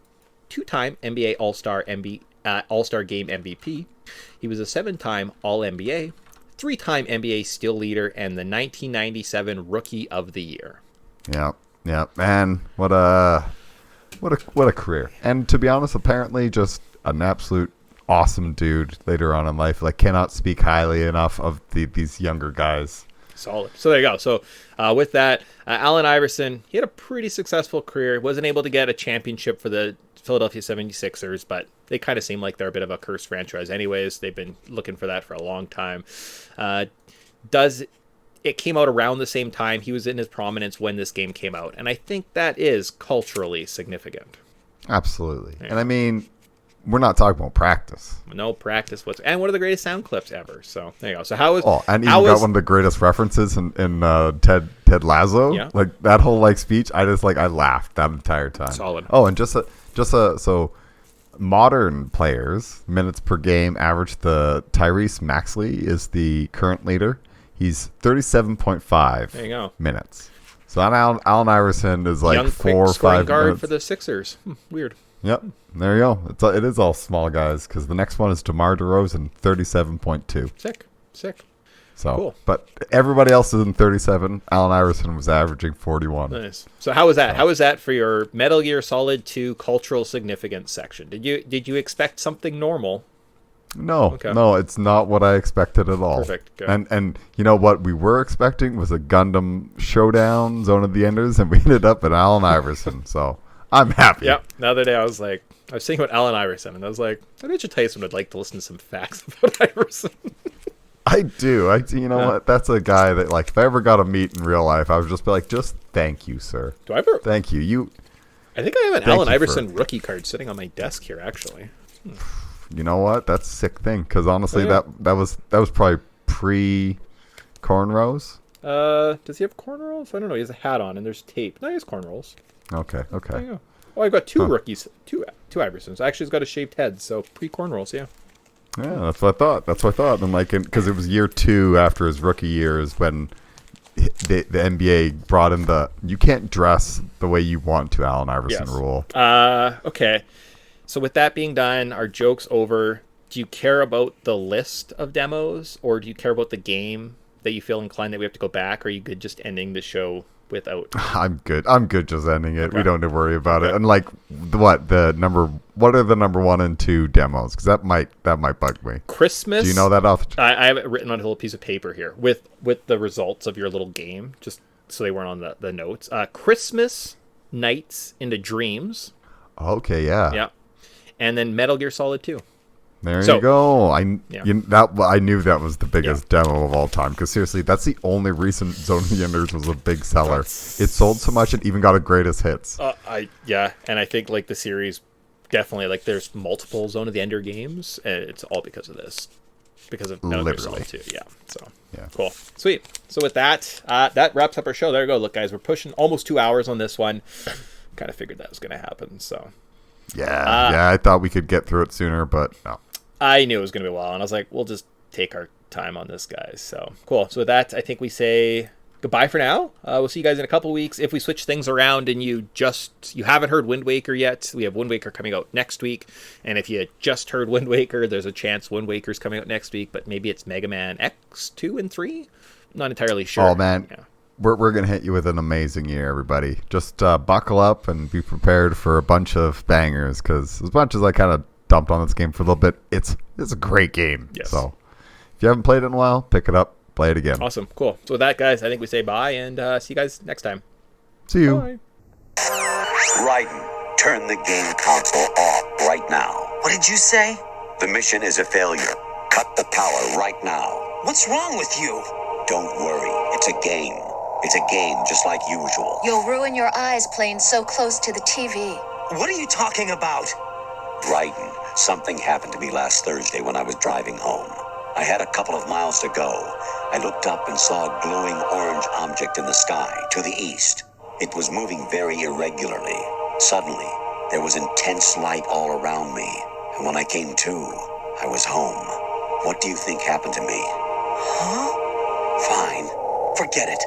2-time NBA All-Star All-Star Game MVP. He was a 7-time All-NBA, 3-time NBA Steal Leader, and the 1997 Rookie of the Year. Yeah, man, what a career. And to be honest, apparently just an absolute awesome dude later on in life. Like, cannot speak highly enough of these younger guys. Solid. So there you go. So with that, Allen Iverson, he had a pretty successful career. Wasn't able to get a championship for the Philadelphia 76ers, but they kind of seem like they're a bit of a cursed franchise anyways. They've been looking for that for a long time. It came out around the same time. He was in his prominence when this game came out, and I think that is culturally significant. Absolutely. Yeah. And I mean, we're not talking about practice. No practice whatsoever. And one of the greatest sound clips ever. So there you go. So how was... Oh, and even got one of the greatest references in Ted Lasso. Yeah. Like, that whole, like, speech, I laughed that entire time. Solid. Oh, and so modern players, minutes per game, average the Tyrese Maxey is the current leader. He's 37.5 There you go. minutes. So Allen Iverson is like Young, 4 or quick scoring 5 guard minutes. for the Sixers. Weird. Yep, there you go. It is all small guys because the next one is DeMar DeRozan, 37.2. Sick. So, Cool. But everybody else is in 37. Allen Iverson was averaging 41. Nice. So how was that? How was that for your Metal Gear Solid 2 cultural significance section? Did you expect something normal? No, it's not what I expected at all. Perfect. Good. And you know what we were expecting was a Gundam showdown, Zone of the Enders, and we ended up at Allen Iverson. So I'm happy. Yep. The other day I was thinking about Allen Iverson, and I was like, I bet you Tyson would like to listen to some facts about Iverson. I do. You know what? That's a guy that, like, if I ever got to meet in real life, I would just be like, just thank you, sir. Do I ever? Thank you. I think I have an Allen Iverson rookie card sitting on my desk here, actually. You know what? That's a sick thing. Because honestly, that was probably pre cornrows. Does he have cornrows? I don't know. He has a hat on and there's tape. No, he has cornrows. Okay. There you go. Oh, I've got two rookies, two Iversons. Actually, he's got a shaved head, so pre cornrows. Yeah. Yeah, that's what I thought. And like, because it was year 2 after his rookie year is when the NBA brought in the you can't dress the way you want to Allen Iverson rule. Okay. So with that being done, our joke's over. Do you care about the list of demos, or do you care about the game that you feel inclined that we have to go back, or are you good just ending the show without? I'm good just ending it. Okay. We don't need to worry about it. And like, what are the number 1 and 2 demos? Because that might bug me. Christmas. Do you know that off? I have it written on a little piece of paper here with the results of your little game, just so they weren't on the notes. Christmas Nights into Dreams. Okay, yeah. Yeah. And then Metal Gear Solid 2. There you go. I knew that was the biggest demo of all time. Because seriously, that's the only reason Zone of the Enders was a big seller. It sold so much, it even got a greatest hits. And I think like the series definitely like there's multiple Zone of the Ender games, and it's all because of this, because of Metal Gear Solid 2. Yeah. So cool, sweet. So with that, that wraps up our show. There you go. Look, guys, we're pushing almost 2 hours on this one. Kind of figured that was going to happen. So. Yeah, I thought we could get through it sooner, but no. I knew it was going to be a while, and I was like, we'll just take our time on this, guys. So, cool. So with that, I think we say goodbye for now. We'll see you guys in a couple weeks. If we switch things around and you haven't heard Wind Waker yet, we have Wind Waker coming out next week. And if you just heard Wind Waker, there's a chance Wind Waker's coming out next week, but maybe it's Mega Man X 2 and 3? Not entirely sure. Oh, man. Yeah. We're going to hit you with an amazing year, everybody. Just buckle up and be prepared for a bunch of bangers, because as much as I kind of dumped on this game for a little bit, it's a great game. Yes. So if you haven't played it in a while, pick it up, play it again. Awesome. Cool. So with that, guys, I think we say bye, and see you guys next time. See you. Bye. Raiden, turn the game console off right now. What did you say? The mission is a failure. Cut the power right now. What's wrong with you? Don't worry, it's a game. It's a game just like usual. You'll ruin your eyes playing so close to the TV. What are you talking about? Dryden, something happened to me last Thursday when I was driving home. I had a couple of miles to go. I looked up and saw a glowing orange object in the sky to the east. It was moving very irregularly. Suddenly, there was intense light all around me. And when I came to, I was home. What do you think happened to me? Huh? Fine. Forget it.